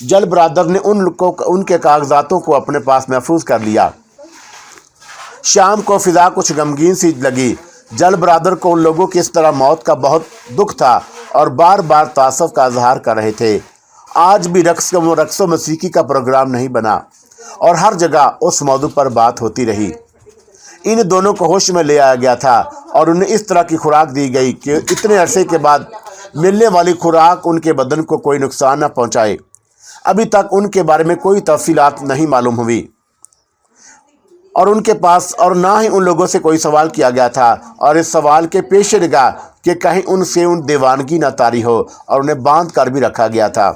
जल ब्रदर ने उनके कागजातों को अपने पास महफूज कर लिया। शाम को फिजा कुछ गमगीन सी लगी। जल बरादर को उन लोगों की इस तरह मौत का बहुत दुख था और बार बार तासुफ का इजहार कर रहे थे। आज भी रक्स व मौसीकी का प्रोग्राम नहीं बना और हर जगह उस मौजू पर बात होती रही। इन दोनों को होश में ले आया गया था और उन्हें इस तरह की खुराक दी गई कि इतने अरसे के बाद मिलने वाली खुराक उनके बदन को कोई नुकसान न पहुंचाए। अभी तक उनके बारे में कोई तफसीलात नहीं मालूम हुई और उनके पास और ना ही उन लोगों से कोई सवाल किया गया था, और इस सवाल के पेश निगाह कि कहीं उनसे दीवानगी न तारी हो, और उन्हें बांध कर भी रखा गया था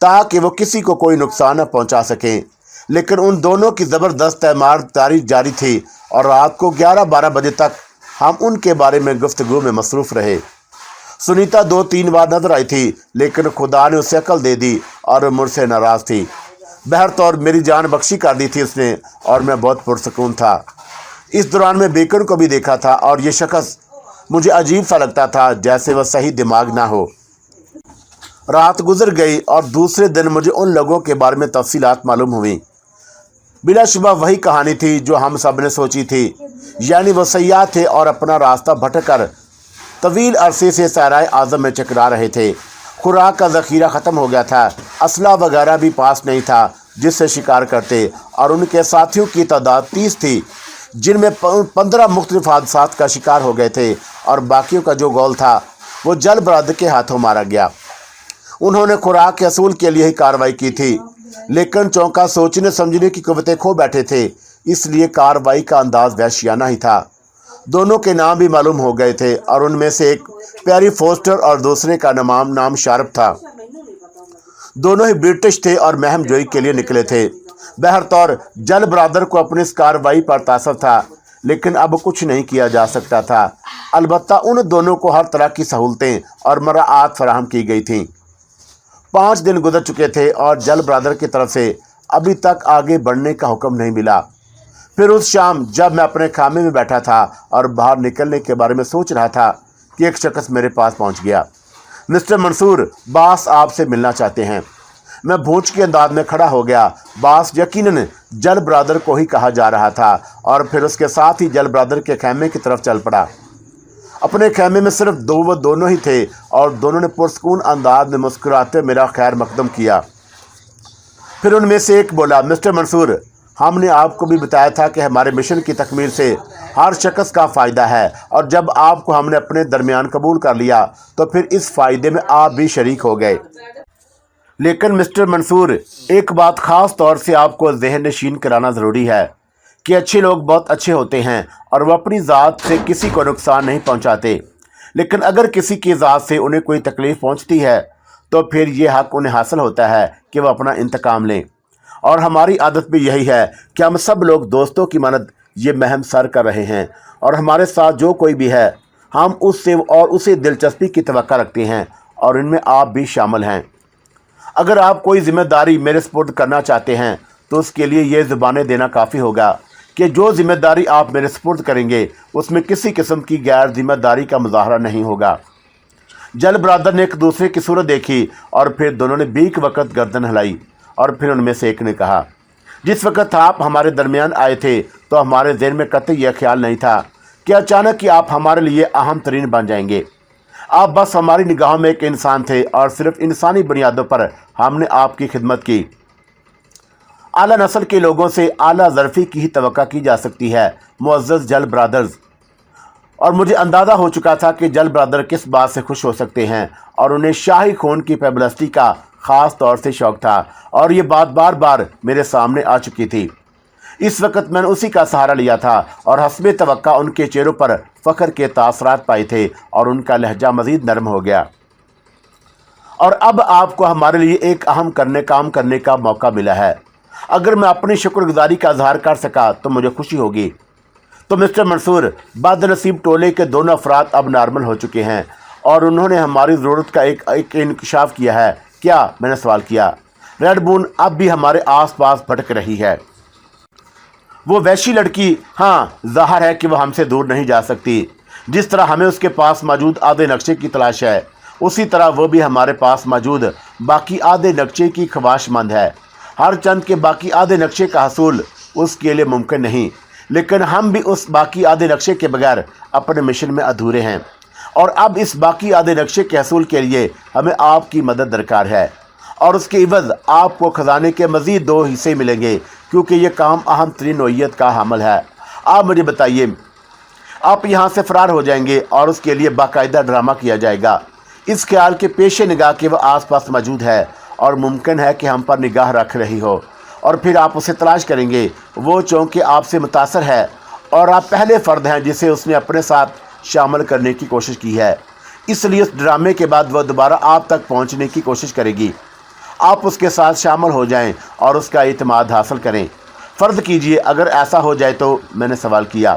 ताकि वो किसी को कोई नुकसान न पहुंचा सकें। लेकिन उन दोनों की ज़बरदस्त तीमारदारी जारी थी और रात को 11-12 बजे तक हम उनके बारे में गुफ्तगू में मसरूफ़ रहे। सुनीता 2-3 बार नजर आई थी, लेकिन खुदा ने उसे अकल दे दी और मुझसे नाराज़ थी। बहरतौर मेरी जान बख्शी कर दी थी उसने और मैं बहुत पुरसकून था। इस दौरान मैं बेकन को भी देखा था और ये शख्स मुझे अजीब सा लगता था, जैसे वह सही दिमाग ना हो। रात गुजर गई और दूसरे दिन मुझे उन लोगों के बारे में तफसीलात मालूम हुई। बिलाशुबा वही कहानी थी जो हम सब ने सोची थी, यानी वो सयाह थे और अपना रास्ता भटक कर तवील अरसे से सहराए आज़म में चकरा रहे थे। खुराक का ज़ख़ीरा ख़त्म हो गया था, असला वगैरह भी पास नहीं था जिससे शिकार करते, और उनके साथियों की तादाद 30 थी, जिनमें 15 मुख्तलिफ हादसात का शिकार हो गए थे, और बाकियों का जो गोल था वो जल बरादर के हाथों मारा गया। उन्होंने खुराक के असूल के लिए ही कार्रवाई की थी, लेकिन चौंका सोचने समझने की कुव्वतें खो बैठे थे, इसलिए कार्रवाई का अंदाज वहशियाना ही था। दोनों के नाम भी मालूम हो गए थे और उनमें से एक पैरी फोस्टर और दूसरे का नाम शार्प था। दोनों ही ब्रिटिश थे और महम जोई के लिए निकले थे। बहरतौर जल बरादर को अपनी इस कार्रवाई पर तासुफ था, लेकिन अब कुछ नहीं किया जा सकता था। अलबत्ता उन दोनों को हर तरह की सहूलतें और मराआत फराहम की गई थीं। 5 दिन गुजर चुके थे और जल बरादर की तरफ से अभी तक आगे बढ़ने का हुक्म नहीं मिला। फिर उस शाम जब मैं अपने खामे में बैठा था और बाहर निकलने के बारे में सोच रहा था कि एक शख्स मेरे पास पहुंच गया। मिस्टर मंसूर, बास आपसे मिलना चाहते हैं। मैं भूच के अंदाज में खड़ा हो गया। बास यकीनन जल बरादर को ही कहा जा रहा था और फिर उसके साथ ही जल बरादर के खैमे की तरफ चल पड़ा। अपने खैमे में सिर्फ दोनों ही थे और दोनों ने पुरस्कून अंदाज में मुस्कुराते मेरा खैर मकदम किया। फिर उनमें से एक बोला, मिस्टर मंसूर, हमने आपको भी बताया था कि हमारे मिशन की तकमील से हर शख्स का फ़ायदा है, और जब आपको हमने अपने दरमियान कबूल कर लिया तो फिर इस फ़ायदे में आप भी शरीक हो गए। लेकिन मिस्टर मंसूर, एक बात ख़ास तौर से आपको ज़हन नशीन कराना ज़रूरी है कि अच्छे लोग बहुत अच्छे होते हैं और वह अपनी ज़ात से किसी को नुकसान नहीं पहुंचाते, लेकिन अगर किसी की ज़ात से उन्हें कोई तकलीफ़ पहुंचती है तो फिर ये हक़ उन्हें हासिल होता है कि वह अपना इंतकाम लें। और हमारी आदत भी यही है कि हम सब लोग दोस्तों की मदद ये महम सर कर रहे हैं, और हमारे साथ जो कोई भी है हम उससे और उसे दिलचस्पी की तवक्को रखते हैं, और इनमें आप भी शामिल हैं। अगर आप कोई ज़िम्मेदारी मेरे स्पुर्द करना चाहते हैं तो उसके लिए ये ज़ुबानें देना काफ़ी होगा कि जो ज़िम्मेदारी आप मेरे स्पुर्द करेंगे उसमें किसी किस्म की गैर ज़िम्मेदारी का मुजाहरा नहीं होगा। जल बरादर ने एक दूसरे की सूरत देखी और फिर दोनों ने बीक वक़्त गर्दन हिलाई, और फिर उनमें से एक ने कहा, जिस वक़्त आप हमारे दरमियान आए थे तो हमारे ज़हन में कतई यह ख्याल नहीं था कि अचानक ही आप हमारे लिए अहम तरीन बन जाएंगे। आप बस हमारी निगाहों में एक इंसान थे और सिर्फ इंसानी बुनियादों पर हमने आपकी खिदमत की। आला नस्ल के लोगों से आला ज़रफ़ी की ही तवक्को की जा सकती है, मुअज़्ज़ज़ जल बरादर्स। और मुझे अंदाज़ा हो चुका था कि जल बरादर किस बात से खुश हो सकते हैं, और उन्हें शाही खून की पैबलस्ती का ख़ास तौर से शौक़ था, और ये बात बार बार मेरे सामने आ चुकी थी। इस वक्त मैंने उसी का सहारा लिया था और हस्बे तवक्का उनके चेहरों पर फ़ख्र के तासरात पाए थे और उनका लहजा मज़ीद नरम हो गया। और अब आपको हमारे लिए एक अहम काम करने का मौका मिला है। अगर मैं अपनी शुक्रगुजारी का इजहार कर सका तो मुझे खुशी होगी। तो मिस्टर मंसूर, बदनसीब टोले के दोनों अफराद अब नॉर्मल हो चुके हैं और उन्होंने हमारी ज़रूरत का एक इंकशाफ किया है। क्या? मैंने सवाल किया। रेड मून अब भी हमारे आसपास भटक रही है। वो वैसी लड़की, हाँ, ज़ाहिर है कि वह हमसे दूर नहीं जा सकती। जिस तरह हमें उसके पास मौजूद आधे नक्शे की तलाश है, उसी तरह वो भी हमारे पास मौजूद बाकी आधे नक्शे की ख्वाहिशमंद है। हर चंद के बाकी आधे नक्शे का हसूल उसके लिए मुमकिन नहीं, لیکن ہم بھی اس باقی آدھے نقشے کے بغیر اپنے مشن میں ادھورے ہیں، اور اب اس باقی آدھے نقشے کے حصول کے لیے ہمیں آپ کی مدد درکار ہے، اور اس کے عوض آپ کو خزانے کے مزید 2 حصے ملیں گے، کیونکہ یہ کام اہم ترین نوعیت کا حامل ہے۔ آپ مجھے بتائیے، آپ یہاں سے فرار ہو جائیں گے اور اس کے لیے باقاعدہ ڈرامہ کیا جائے گا، اس خیال کے پیش نگاہ کہ وہ آس پاس موجود ہے اور ممکن ہے کہ ہم پر نگاہ رکھ رہی ہو، اور پھر آپ اسے تلاش کریں گے۔ وہ چونکہ آپ سے متاثر ہے اور آپ پہلے فرد ہیں جسے اس نے اپنے ساتھ شامل کرنے کی کوشش کی ہے، اس لیے اس ڈرامے کے بعد وہ دوبارہ آپ تک پہنچنے کی کوشش کرے گی۔ آپ اس کے ساتھ شامل ہو جائیں اور اس کا اعتماد حاصل کریں۔ فرض کیجئے اگر ایسا ہو جائے تو، میں نے سوال کیا،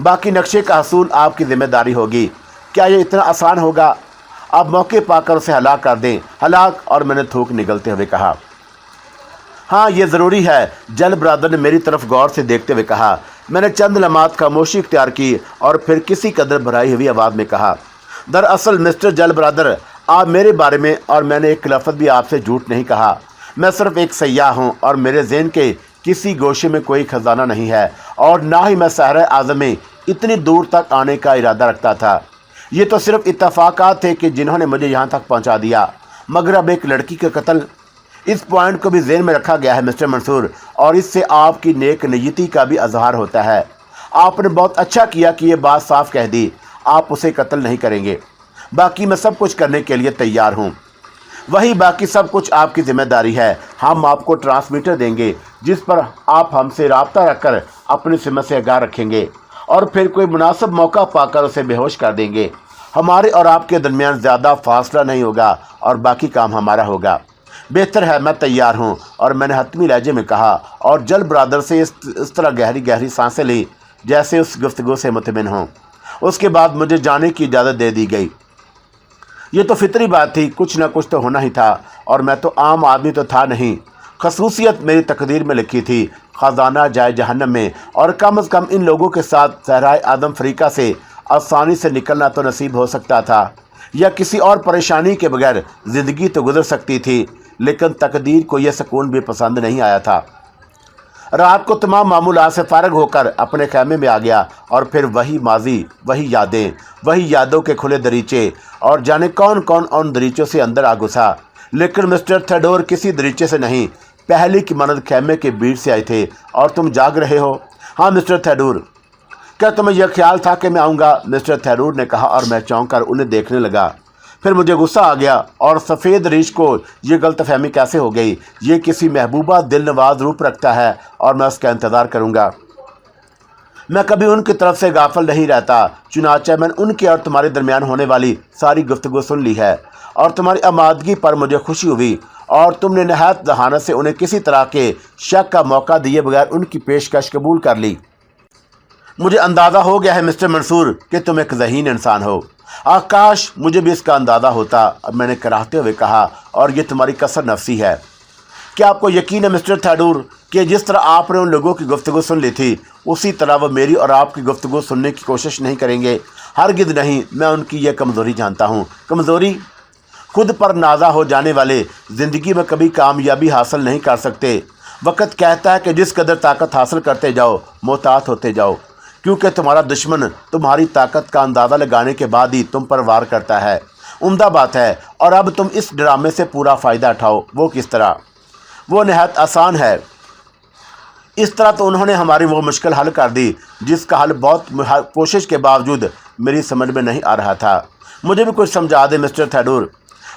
باقی نقشے کا حصول آپ کی ذمہ داری ہوگی۔ کیا یہ اتنا آسان ہوگا؟ آپ موقع پا کر اسے ہلاک کر دیں۔ ہلاک؟ اور میں نے تھوک نگلتے ہوئے کہا، ہاں یہ ضروری ہے۔ جل برادر نے میری طرف غور سے دیکھتے ہوئے کہا۔ میں نے چند لمحات خاموشی اختیار کی اور پھر کسی قدر بھرائی ہوئی آواز میں کہا، دراصل مسٹر جل برادر، آپ میرے بارے میں اور میں نے ایک لفظ بھی آپ سے جھوٹ نہیں کہا۔ میں صرف ایک سیاح ہوں اور میرے ذہن کے کسی گوشے میں کوئی خزانہ نہیں ہے، اور نہ ہی میں صحرائے اعظم میں اتنی دور تک آنے کا ارادہ رکھتا تھا۔ یہ تو صرف اتفاقات تھے کہ جنہوں نے مجھے یہاں تک پہنچا دیا، مگر اب ایک لڑکی کا قتل، اس پوائنٹ کو بھی ذہن میں رکھا گیا ہے مسٹر منصور، اور اس سے آپ کی نیک نیتی کا بھی اظہار ہوتا ہے۔ آپ نے بہت اچھا کیا کہ یہ بات صاف کہہ دی، آپ اسے قتل نہیں کریں گے۔ باقی میں سب کچھ کرنے کے لیے تیار ہوں۔ وہی باقی سب کچھ آپ کی ذمہ داری ہے۔ ہم آپ کو ٹرانسمیٹر دیں گے جس پر آپ ہم سے رابطہ رکھ کر اپنی سمت سے آگاہ رکھیں گے، اور پھر کوئی مناسب موقع پا کر اسے بے ہوش کر دیں گے۔ ہمارے اور آپ کے درمیان زیادہ فاصلہ نہیں ہوگا اور باقی کام ہمارا ہوگا۔ بہتر ہے، میں تیار ہوں، اور میں نے حتمی لہجے میں کہا، اور جل برادر سے اس طرح گہری گہری سانسیں لی جیسے اس گفتگو سے مطمئن ہوں۔ اس کے بعد مجھے جانے کی اجازت دے دی گئی۔ یہ تو فطری بات تھی، کچھ نہ کچھ تو ہونا ہی تھا، اور میں تو عام آدمی تو تھا نہیں۔ خصوصیت میری تقدیر میں لکھی تھی، خزانہ جائے جہنم میں، اور کم از کم ان لوگوں کے ساتھ صحرائے آدم فریقہ سے آسانی سے نکلنا تو نصیب ہو سکتا تھا، یا کسی اور پریشانی کے بغیر زندگی تو گزر سکتی تھی، لیکن تقدیر کو یہ سکون بھی پسند نہیں آیا تھا۔ رات کو تمام معمولات سے فارغ ہو کر اپنے خیمے میں آ گیا، اور پھر وہی ماضی، وہی یادیں، وہی یادوں کے کھلے دریچے، اور جانے کون کون ان دریچوں سے اندر آ گھسا۔ لیکن مسٹر تھیوڈور کسی دریچے سے نہیں، پہلے کی مانند خیمے کے بیچ سے آئے تھے۔ اور تم جاگ رہے ہو؟ ہاں مسٹر تھیوڈور۔ کیا تمہیں یہ خیال تھا کہ میں آؤں گا؟ مسٹر تھیوڈور نے کہا، اور میں چونک کر انہیں دیکھنے لگا۔ پھر مجھے غصہ آ گیا، اور سفید ریچھ کو یہ غلط فہمی کیسے ہو گئی؟ یہ کسی محبوبہ دل نواز روپ رکھتا ہے، اور میں اس کا انتظار کروں گا۔ میں کبھی ان کی طرف سے غافل نہیں رہتا، چنانچہ میں نے ان کے اور تمہارے درمیان ہونے والی ساری گفتگو سن لی ہے، اور تمہاری آمادگی پر مجھے خوشی ہوئی، اور تم نے نہایت ذہانت سے انہیں کسی طرح کے شک کا موقع دیے بغیر ان کی پیشکش قبول کر لی۔ مجھے اندازہ ہو گیا ہے مسٹر منصور کہ تم ایک ذہین انسان ہو۔ کاش مجھے بھی اس کا اندازہ ہوتا، میں نے کراہتے ہوئے کہا، اور یہ تمہاری کثر نفسی ہے۔ کیا آپ کو یقین ہے مسٹر تھیوڈور کہ جس طرح آپ نے ان لوگوں کی گفتگو سن لی تھی، اسی طرح وہ میری اور آپ کی گفتگو سننے کی کوشش نہیں کریں گے؟ ہرگز نہیں، میں ان کی یہ کمزوری جانتا ہوں۔ کمزوری؟ خود پر نازا ہو جانے والے زندگی میں کبھی کامیابی حاصل نہیں کر سکتے۔ وقت کہتا ہے کہ جس قدر طاقت حاصل کرتے جاؤ، محتاط ہوتے جاؤ، کیونکہ تمہارا دشمن تمہاری طاقت کا اندازہ لگانے کے بعد ہی تم پر وار کرتا ہے۔ عمدہ بات ہے، اور اب تم اس ڈرامے سے پورا فائدہ اٹھاؤ۔ وہ کس طرح؟ وہ نہایت آسان ہے۔ اس طرح تو انہوں نے ہماری وہ مشکل حل کر دی جس کا حل بہت کوشش کے باوجود میری سمجھ میں نہیں آ رہا تھا۔ مجھے بھی کچھ سمجھا دے مسٹر تھیوڈور۔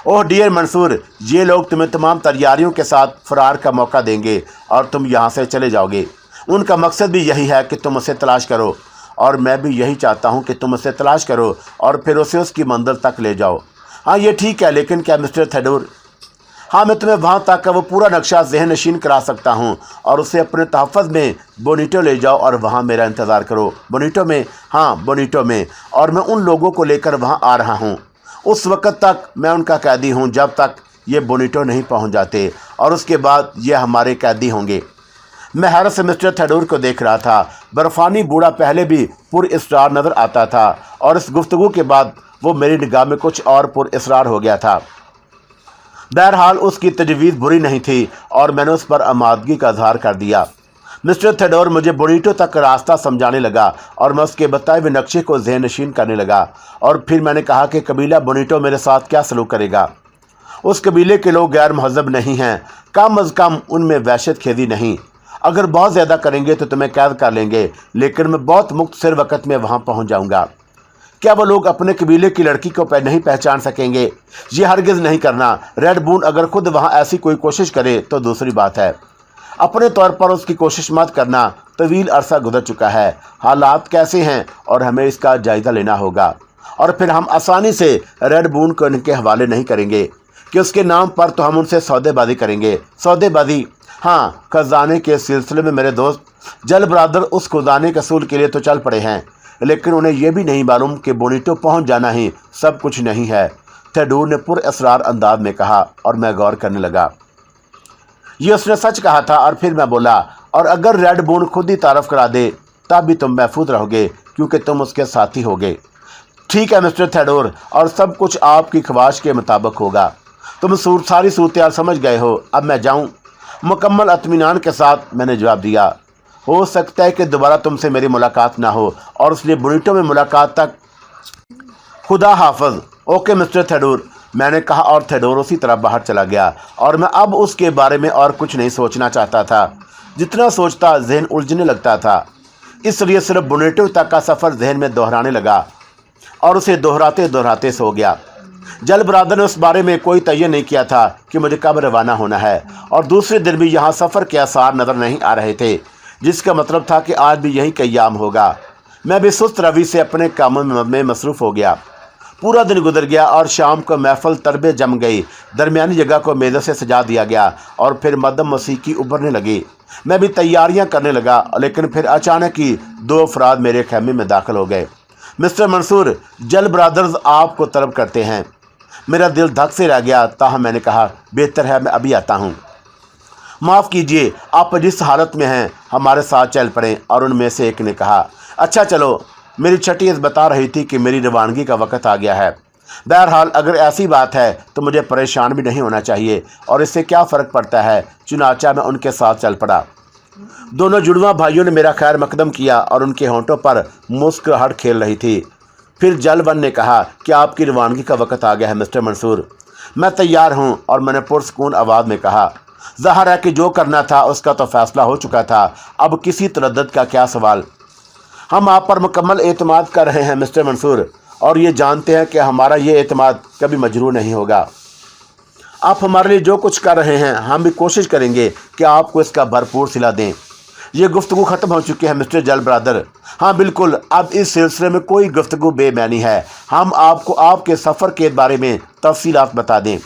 اوہ ڈیئر منصور، یہ لوگ تمہیں تمام تیاریوں کے ساتھ فرار کا موقع دیں گے، اور تم یہاں سے چلے جاؤ گے۔ ان کا مقصد بھی یہی ہے کہ تم اسے تلاش کرو، اور میں بھی یہی چاہتا ہوں کہ تم اسے تلاش کرو اور پھر اسے اس کی منزل تک لے جاؤ۔ ہاں یہ ٹھیک ہے، لیکن کیا مسٹر تھیوڈور؟ ہاں میں تمہیں وہاں تک کا وہ پورا نقشہ ذہن نشین کرا سکتا ہوں، اور اسے اپنے تحفظ میں بونیٹو لے جاؤ اور وہاں میرا انتظار کرو۔ بونیٹو میں؟ ہاں بونیٹو میں، اور میں ان لوگوں کو لے کر وہاں آ رہا ہوں۔ اس وقت تک میں ان کا قیدی ہوں جب تک یہ بونیٹو نہیں پہنچ جاتے، اور اس کے بعد یہ ہمارے قیدی ہوں گے۔ میں حیرت سے مسٹر تھیوڈور کو دیکھ رہا تھا۔ برفانی بوڑھا پہلے بھی پر اصرار نظر آتا تھا، اور اس گفتگو کے بعد وہ میری نگاہ میں کچھ اور پر اصرار ہو گیا تھا۔ بہرحال اس کی تجویز بری نہیں تھی، اور میں نے اس پر آمادگی کا اظہار کر دیا۔ मिस्टर थेडोर मुझे बोनीटो तक रास्ता समझाने लगा और मैं उसके बताए हुए नक्शे को ज़हन नशीन करने लगा। और फिर मैंने कहा कि कबीला बोनीटो मेरे साथ क्या सलूक करेगा। उस कबीले के लोग गैर महजब नहीं हैं, कम अज़ कम उनमें वहशत खेदी नहीं। अगर बहुत ज़्यादा करेंगे तो तुम्हें कैद कर लेंगे, लेकिन मैं बहुत मुख्तसर वक़्त में वहाँ पहुँच जाऊँगा। क्या वो लोग अपने कबीले की लड़की को नहीं पहचान सकेंगे? ये हरगिज़ नहीं करना। रेड बून अगर खुद वहाँ ऐसी कोई कोशिश करे तो दूसरी बात है, अपने तौर पर उसकी कोशिश मत करना। तवील अरसा गुजर चुका है, हालात कैसे हैं और हमें इसका जायज़ा लेना होगा। और फिर हम आसानी से रेड बून को इनके हवाले नहीं करेंगे कि उसके नाम पर तो हम उनसे सौदेबाजी करेंगे। सौदेबाजी? हाँ, खजाने के सिलसिले में मेरे दोस्त जल बरादर उस खजाने के असूल के लिए तो चल पड़े हैं, लेकिन उन्हें यह भी नहीं मालूम कि बोनीटो पहुंच जाना ही सब कुछ नहीं है। थेडोर ने पुरअसरार अंदाज में कहा और मैं गौर करने लगा। ये उसने सच कहा था। और फिर मैं बोला, और अगर रेड बून खुद ही तारफ करा दे तब भी तुम महफूज रहोगे, क्योंकि तुम उसके साथी होगे। ठीक है मिस्टर थेडोर, और सब कुछ आपकी ख्वाहिश के मुताबिक होगा। तुम सारी सूरत समझ गए हो, अब मैं जाऊं? मुकम्मल इत्मीनान के साथ मैंने जवाब दिया। हो सकता है कि दोबारा तुमसे मेरी मुलाकात ना हो, और इसलिए बोनीटो में मुलाकात तक खुदा हाफिज। ओके मिस्टर थेडोर, मैंने कहा, और थेडोर उसी तरह बाहर चला गया। और मैं अब उसके बारे में और कुछ नहीं सोचना चाहता था। जितना सोचता जहन उलझने लगता था, इसलिए सिर्फ बोनीटो तक का सफ़र जहन में दोहराने लगा और उसे दोहराते दोहराते सो गया। जल बरादर ने उस बारे में कोई तयन नहीं किया था कि मुझे कब रवाना होना है, और दूसरे दिन भी यहाँ सफ़र के आसार नज़र नहीं आ रहे थे, जिसका मतलब था कि आज भी यही क़याम होगा। मैं भी सुस्त रवि से अपने कामों में मसरूफ़ हो गया। पूरा दिन गुजर गया और शाम को महफिल तरबे जम गई। दरमियानी जगह को मेज़ों से सजा दिया गया और फिर मदम मौसीकी उभरने लगी। मैं भी तैयारियां करने लगा, लेकिन फिर अचानक ही दो अफराद मेरे खेमे में दाखिल हो गए। मिस्टर मंसूर, जल ब्रादर्स आपको तलब करते हैं। मेरा दिल धक से रह गया, ताहम मैंने कहा, बेहतर है मैं अभी आता हूँ। माफ़ कीजिए, आप जिस हालत में हैं हमारे साथ चल पड़ें। और उनमें से एक ने कहा, अच्छा चलो। मेरी छठी इस बता रही थी कि मेरी रवानगी का वक़्त आ गया है। बहरहाल अगर ऐसी बात है तो मुझे परेशान भी नहीं होना चाहिए, और इससे क्या फ़र्क पड़ता है। चुनाचा मैं उनके साथ चल पड़ा। दोनों जुड़वा भाइयों ने मेरा खैर मकदम किया और उनके होंठों पर मुस्कुराहट खेल रही थी। फिर जलवन ने कहा कि आपकी रवानगी का वक़्त आ गया है मिस्टर मंसूर। मैं तैयार हूँ। और मैंने पुरसकून आवाज़ में कहा, ज़ाहिर है कि जो करना था उसका तो फ़ैसला हो चुका था, अब किसी तरद्दुद का क्या सवाल। हम आप पर मुकम्मल एतमाद कर रहे हैं मिस्टर मंसूर, और ये जानते हैं कि हमारा ये एतमाद कभी मजरूह नहीं होगा। आप हमारे लिए जो कुछ कर रहे हैं हम भी कोशिश करेंगे कि आपको इसका भरपूर सिला दें। ये गुफ्तगू ख़त्म हो चुकी है मिस्टर जल ब्रादर। हाँ बिल्कुल, अब इस सिलसिले में कोई गुफ्तगू बेमानी है। हम आपको आपके सफ़र के बारे में तफसीलात बता दें।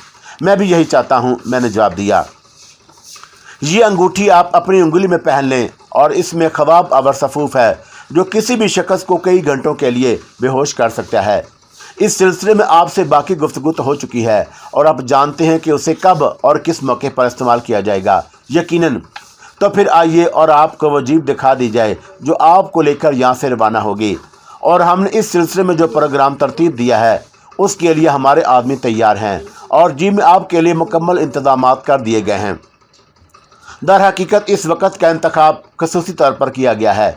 मैं भी यही चाहता हूँ, मैंने जवाब दिया। ये अंगूठी आप अपनी उंगली में पहन लें, और इसमें ख्वाब आवर सफ़ूफ़ है जो किसी भी शख्स को कई घंटों के लिए बेहोश कर सकता है। इस सिलसिले में आपसे बाकी गुफ्तगू तो हो चुकी है, और आप जानते हैं कि उसे कब और किस मौके पर इस्तेमाल किया जाएगा। यकीनन। तो फिर आइए और आपको वो जीप दिखा दी जाए जो आपको लेकर यहाँ से रवाना होगी। और हमने इस सिलसिले में जो प्रोग्राम तरतीब दिया है उसके लिए हमारे आदमी तैयार हैं, और जीप में आपके लिए मुकम्मल इंतज़ामात कर दिए गए हैं। दर हकीकत इस वक़्त का इंतखाब ख़ुसूसी तौर पर किया गया है।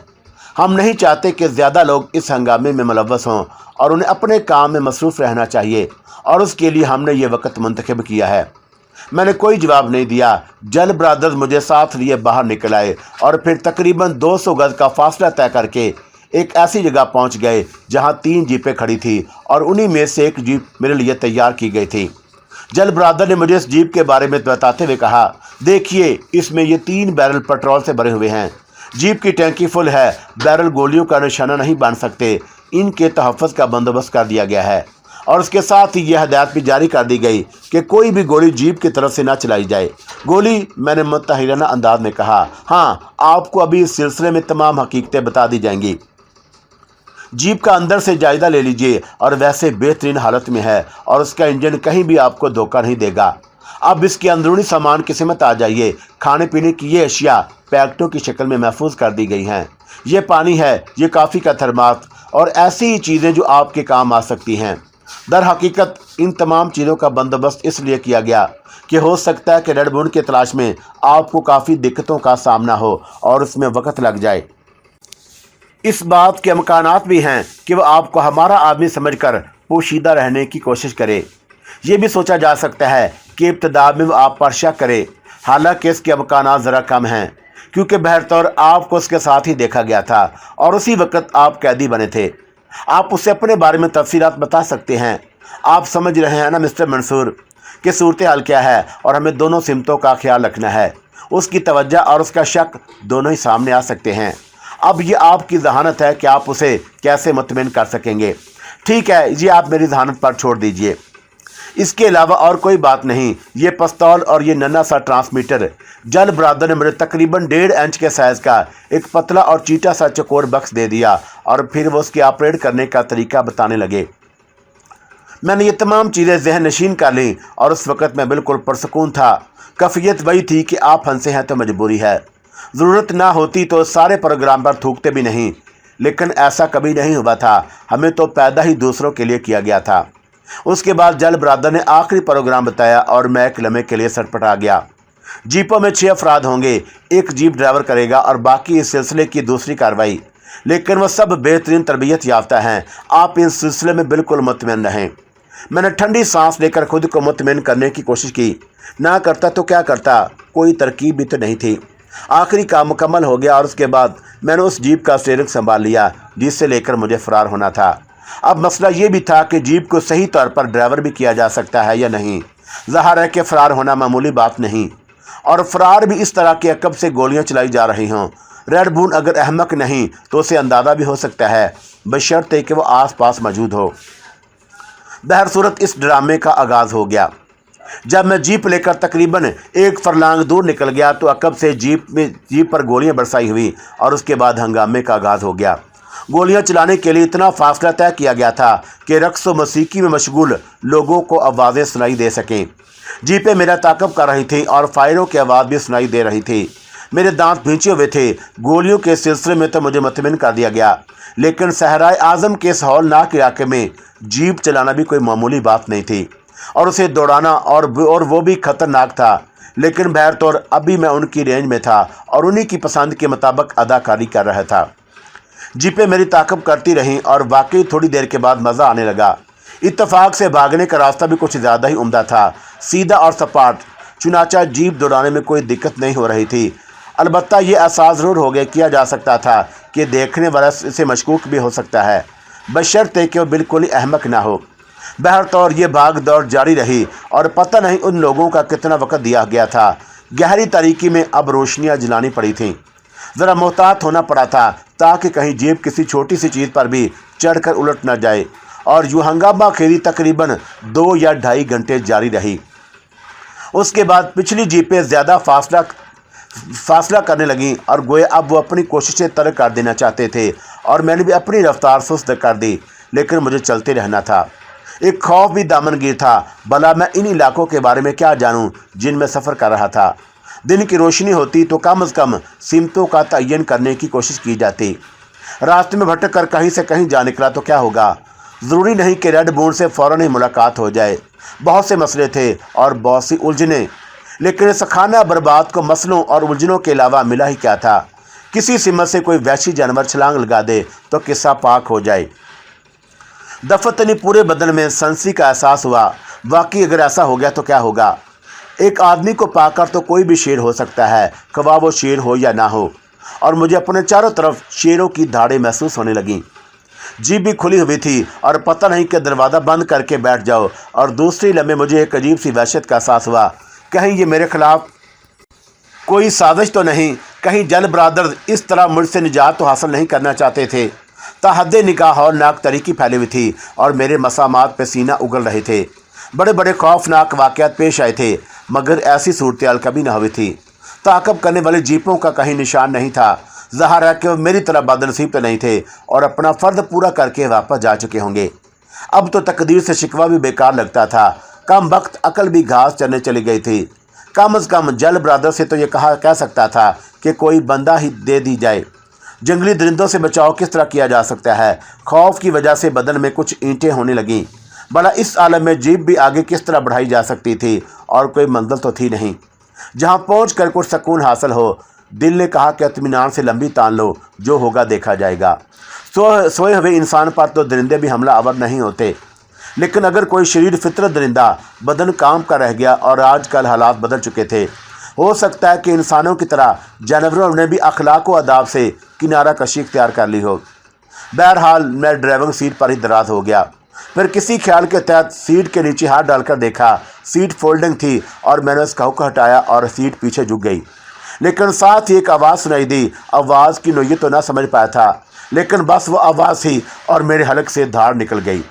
हम नहीं चाहते कि ज़्यादा लोग इस हंगामे में मुलव्वस हों, और उन्हें अपने काम में मसरूफ़ रहना चाहिए, और उसके लिए हमने ये वक़्त मुंतखब किया है। मैंने कोई जवाब नहीं दिया। जल ब्रादर्स मुझे साथ लिए बाहर निकल आए, और फिर तकरीबन 200 गज़ का फासला तय करके एक ऐसी जगह पहुंच गए जहां 3 जीपें खड़ी थी, और उन्हीं में से एक जीप मेरे लिए तैयार की गई थी। जल ब्रादर ने मुझे इस जीप के बारे में बताते हुए कहा, देखिए, इसमें ये 3 बैरल पेट्रोल से भरे हुए हैं। जीप की टैंकी फुल है। बैरल गोलियों का निशाना नहीं बन सकते। इनके तहफ़्फ़ुज़ का बंदोबस्त कर दिया गया है, और उसके साथ ही यह हदायत भी जारी कर दी गई कि कोई भी गोली जीप की तरफ से ना चलाई जाए। गोली, मैंने मुतहिराना अंदाज में कहा। हाँ, आपको अभी इस सिलसिले में तमाम हकीकतें बता दी जाएंगी। जीप का अंदर से जायज़ा ले लीजिए, और वैसे बेहतरीन हालत में है, और उसका इंजन कहीं भी आपको धोखा नहीं देगा। अब इसके अंदरूनी सामान की सिमत आ जाइए। खाने पीने की ये अशिया पैकेटों की शक्ल में महफूज कर दी गई हैं। ये पानी है, ये काफ़ी का थर्मास, और ऐसी ही चीज़ें जो आपके काम आ सकती हैं। दर हकीकत इन तमाम चीज़ों का बंदोबस्त इसलिए किया गया کہ हो सकता है कि रेड बून की तलाश में आपको काफ़ी दिक्कतों का सामना हो और उसमें वक्त लग जाए। इस बात के इम्कानात भी हैं कि वह आपको हमारा आदमी समझकर पोशीदा रहने की कोशिश करे। ये भी सोचा जा सकता है कि इब्तदा में वह आप पर शक करे, हालांकि इसके इम्कानात ज़रा कम हैं, क्योंकि बहरतौर आपको उसके साथ ही देखा गया था और उसी वक्त आप कैदी बने थे। आप उसे अपने बारे में तफसीलात बता सकते हैं। आप समझ रहे हैं ना मिस्टर मंसूर कि सूरत हाल क्या है, और हमें दोनों सिमतों का ख्याल रखना है। उसकी तवज्जो और उसका शक दोनों ही सामने आ सकते हैं। अब ये आपकी जहानत है कि आप उसे कैसे मुतमिन कर सकेंगे। ठीक है, ये आप मेरी जहानत पर छोड़ दीजिए। इसके अलावा और कोई बात नहीं। ये पिस्तौल और ये नन्हा सा ट्रांसमीटर जल बरादर ने मुझे तकरीबन 1.5 इंच के साइज़ का एक पतला और चीटा सा चकोर बक्स दे दिया और फिर वो उसकी ऑपरेट करने का तरीका बताने लगे। मैंने ये तमाम चीज़ें जहन नशीन कर लीं और उस वक़्त मैं बिल्कुल पुरसकून था। कैफियत वही थी कि आप फंसे हैं तो मजबूरी है, ज़रूरत ना होती तो सारे प्रोग्राम पर थूकते भी नहीं, लेकिन ऐसा कभी नहीं हुआ था। हमें तो पैदा ही दूसरों के लिए किया गया था। उसके बाद जल बरादर ने आखिरी प्रोग्राम बताया और मैं एक लम्हे के लिए सटपटा गया। जीपों में 6 अफराद होंगे, एक जीप ड्राइवर करेगा और बाकी इस सिलसिले की दूसरी कार्रवाई, लेकिन वह सब बेहतरीन तरबियत याफ्ता हैं। आप इस सिलसिले में बिल्कुल मुतमिन रहें। मैंने ठंडी सांस लेकर खुद को मुतमिन करने की कोशिश की। ना करता तो क्या करता, कोई तरकीब भी तो नहीं थी। आखिरी काम मुकम्मल हो गया और उसके बाद मैंने उस जीप का स्टीयरिंग संभाल लिया जिससे लेकर मुझे फ़रार होना था। अब मसला ये भी था कि जीप को सही तौर पर ड्राइवर भी किया जा सकता है या नहीं। ज़ाहिर है कि फ़रार होना मामूली बात नहीं, और फ़रार भी इस तरह के अकब से गोलियां चलाई जा रही हों। रेड बून अगर अहमक नहीं तो उसे अंदाज़ा भी हो सकता है, बशर्ते कि वो आस पास मौजूद हो। बहरसूरत इस ड्रामे का आगाज़ हो गया। जब मैं जीप लेकर तकरीबन 1 फरलांग दूर निकल गया तो अकब से जीप पर गोलियां बरसाई हुई और उसके बाद हंगामे का आगाज़ हो गया। गोलियां चलाने के लिए इतना फासला तय किया गया था कि रक्स व मौसीकी में मशगूल लोगों को आवाज़ें सुनाई दे सकें। जीपें मेरा ताक़ब कर रही थीं और फायरों की आवाज़ भी सुनाई दे रही थी। मेरे दांत भींचे हुए थे। गोलियों के सिलसिले में तो मुझे मुतमिन कर दिया गया, लेकिन सहराए आज़म के इस हौलनाक इलाके में जीप चलाना भी कोई मामूली बात नहीं थी, और उसे दौड़ाना और वो भी ख़तरनाक था। लेकिन बहरतौर अभी मैं उनकी रेंज में था और उन्हीं की पसंद के मुताबिक अदाकारी कर रहा था। जीपें मेरी ताक़ब करती रहीं और वाकई थोड़ी देर के बाद मज़ा आने लगा। इत्तफाक से भागने का रास्ता भी कुछ ज़्यादा ही उम्दा था, सीधा और सपाट। चुनाचा जीप दौड़ाने में कोई दिक्कत नहीं हो रही थी। अलबत्ता ये एहसास ज़रूर हो गया किया जा सकता था कि देखने वाला इसे मशकूक भी हो सकता है, बशर्ते कि वो बिल्कुल ही अहमक ना हो। बहरतौर ये भाग दौड़ जारी रही और पता नहीं उन लोगों का कितना वक्त दिया गया था। गहरी तारीकी में अब रोशनियाँ जलानी पड़ी थीं। ज़रा मोहतात होना पड़ा था ताकि कहीं जीप किसी छोटी सी चीज़ पर भी चढ़कर उलट न जाए, और यूँ हंगामा खेरी तकरीबन 2 या 2.5 घंटे जारी रही। उसके बाद पिछली जीपें ज़्यादा फासला करने लगीं और गोया अब वो अपनी कोशिशें तर्क कर देना चाहते थे, और मैंने भी अपनी रफ्तार सुस्त कर दी, लेकिन मुझे चलते रहना था। एक खौफ भी दामनगीर था, भला मैं इन इलाकों के बारे में क्या जानूं जिनमें सफ़र कर रहा था। दिन की रोशनी होती तो कम अज़ कम सिमतों का तयन करने की कोशिश की जाती। रास्ते में भटक कर कहीं से कहीं जा निकला तो क्या होगा। ज़रूरी नहीं कि रेड बून से फ़ौरन ही मुलाकात हो जाए। बहुत से मसले थे और बहुत सी उलझनें, लेकिन इस खाना बर्बाद को मसलों और उलझनों के अलावा मिला ही क्या था। किसी सिमत से कोई वहशी जानवर छलांग लगा दे तो किस्सा पाक हो जाए। दफतनी पूरे बदन में सनसी का एहसास हुआ। वाकई अगर ऐसा हो गया तो क्या होगा। एक आदमी को पाकर तो कोई भी शेर हो सकता है, खवा वो शेर हो या ना हो, और मुझे अपने चारों तरफ शेरों की धाड़ें महसूस होने लगीं। जीप भी खुली हुई थी और पता नहीं कि दरवाज़ा बंद करके बैठ जाओ, और दूसरी लम्हे मुझे एक अजीब सी वहशत का एहसास हुआ। कहीं ये मेरे खिलाफ कोई साजिश तो नहीं, कहीं जल बरादर इस तरह मुझसे निजात तो हासिल नहीं करना चाहते थे। ताहद निगाह हौलनाक तरीकी फैली हुई थी और मेरे मसामात पे सीना उगल रहे थे। बड़े बड़े खौफनाक वाक़यात पेश आए थे, मगर ऐसी सूरत हाल कभी न हुई थी। ताक़ब करने वाली जीपों का कहीं निशान नहीं था। ज़ाहिर है कि वो मेरी तरह बदनसीब तो नहीं थे और अपना फ़र्द पूरा करके वापस जा चुके होंगे। अब तो तकदीर से शिकवा भी बेकार लगता था। कम वक्त अकल भी घास चरने चली गई थी। कम अज़ कम जल बरादर से तो ये कह सकता था कि कोई बंदा ही दे दी जाए। जंगली दरिंदों से बचाव किस तरह किया जा सकता है। खौफ की वजह से बदन में कुछ ईंटें होने लगीं। भला इस आलम में जीप भी आगे किस तरह बढ़ाई जा सकती थी, और कोई मंजिल तो थी नहीं जहाँ पहुँच कर कुछ सुकून हासिल हो। दिल ने कहा कि इत्मीनान से लंबी तान लो, जो होगा देखा जाएगा। सोए हुए इंसान पर तो दरिंदे भी हमला आवर नहीं होते, लेकिन अगर कोई शरीर फितरत दरिंदा बदन काम का रह गया और आजकल हालात बदल चुके थे, हो सकता है कि इंसानों की तरह जानवरों ने भी अखलाक व आदाब से किनारा कशी इख्तियार कर ली हो। बहरहाल मैं ड्राइविंग सीट पर ही दराज हो गया। फिर किसी ख्याल के तहत सीट के नीचे हाथ डालकर देखा, सीट फोल्डिंग थी और मैंने उसका हुक हटाया और सीट पीछे झुक गई। लेकिन साथ ही एक आवाज़ सुनाई दी। आवाज़ की नोयत तो ना समझ पाया था, लेकिन बस वो आवाज़ थी और मेरे हलक से धार निकल गई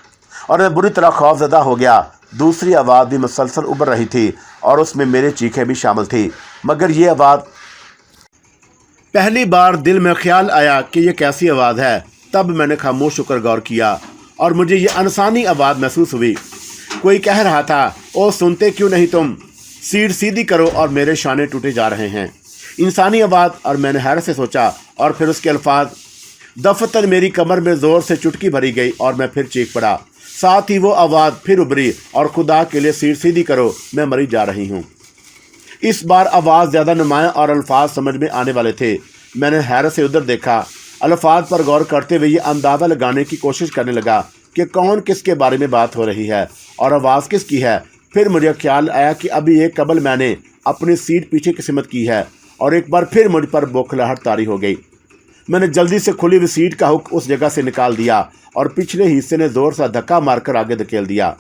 और मैं बुरी तरह खौफजदा हो गया। दूसरी आवाज़ भी मुसलसल उभर रही थी और उसमें मेरी चीखें भी शामिल थी, मगर ये आवाज़ पहली बार दिल में ख्याल आया कि ये कैसी आवाज़ है। तब मैंने खामोश होकर गौर किया और मुझे ये अनसानी आवाज़ महसूस हुई। कोई कह रहा था, ओ सुनते क्यों नहीं तुम, सीट सीधी करो और मेरे शाने टूटे जा रहे हैं। इंसानी आवाज़, और मैंने हैरत से सोचा और फिर उसके अल्फाज। दफतर मेरी कमर में ज़ोर से चुटकी भरी गई और मैं फिर चीख पड़ा। साथ ही वो आवाज़ फिर उभरी, और खुदा के लिए सीट सीधी करो, मैं मरी जा रही हूँ। इस बार आवाज़ ज़्यादा नुमायाँ और अल्फाज समझ में आने वाले थे। मैंने हैरत से उधर देखा। अल्फाज पर गौर करते हुए ये अंदाज़ा लगाने की कोशिश करने लगा कि कौन किसके बारे में बात हो रही है और आवाज़ किसकी है। फिर मुझे ख्याल आया कि अभी एक कबल मैंने अपनी सीट पीछे की सिमत की है और एक बार फिर मुझ पर बौखलाहट तारी हो गई। मैंने जल्दी से खुली हुई सीट का हुक उस जगह से निकाल दिया और पिछले हिस्से ने ज़ोर से धक्का मारकर आगे धकेल दिया।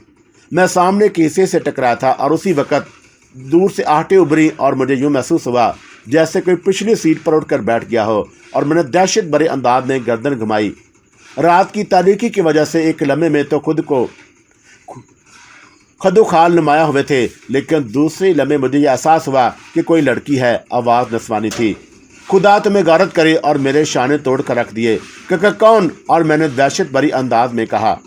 मैं सामने के हिस्से से टकराया था और उसी वक्त दूर से आहटें उभरी और मुझे यूँ महसूस हुआ जैसे कोई पिछली सीट पर उठकर बैठ गया हो, और मैंने दहशत भरे अंदाज में गर्दन घुमाई। रात की तारीकी की वजह से एक लम्हे में तो खुद को खदोखाल नुमाया हुए थे, लेकिन दूसरे लम्हे मुझे यह एहसास हुआ कि कोई लड़की है। आवाज़ नस्वानी थी। खुदा तुम्हें गारत करे, और मेरे शाने तोड़ कर रख दिए। कौन? और मैंने दहशत भरी अंदाज में कहा।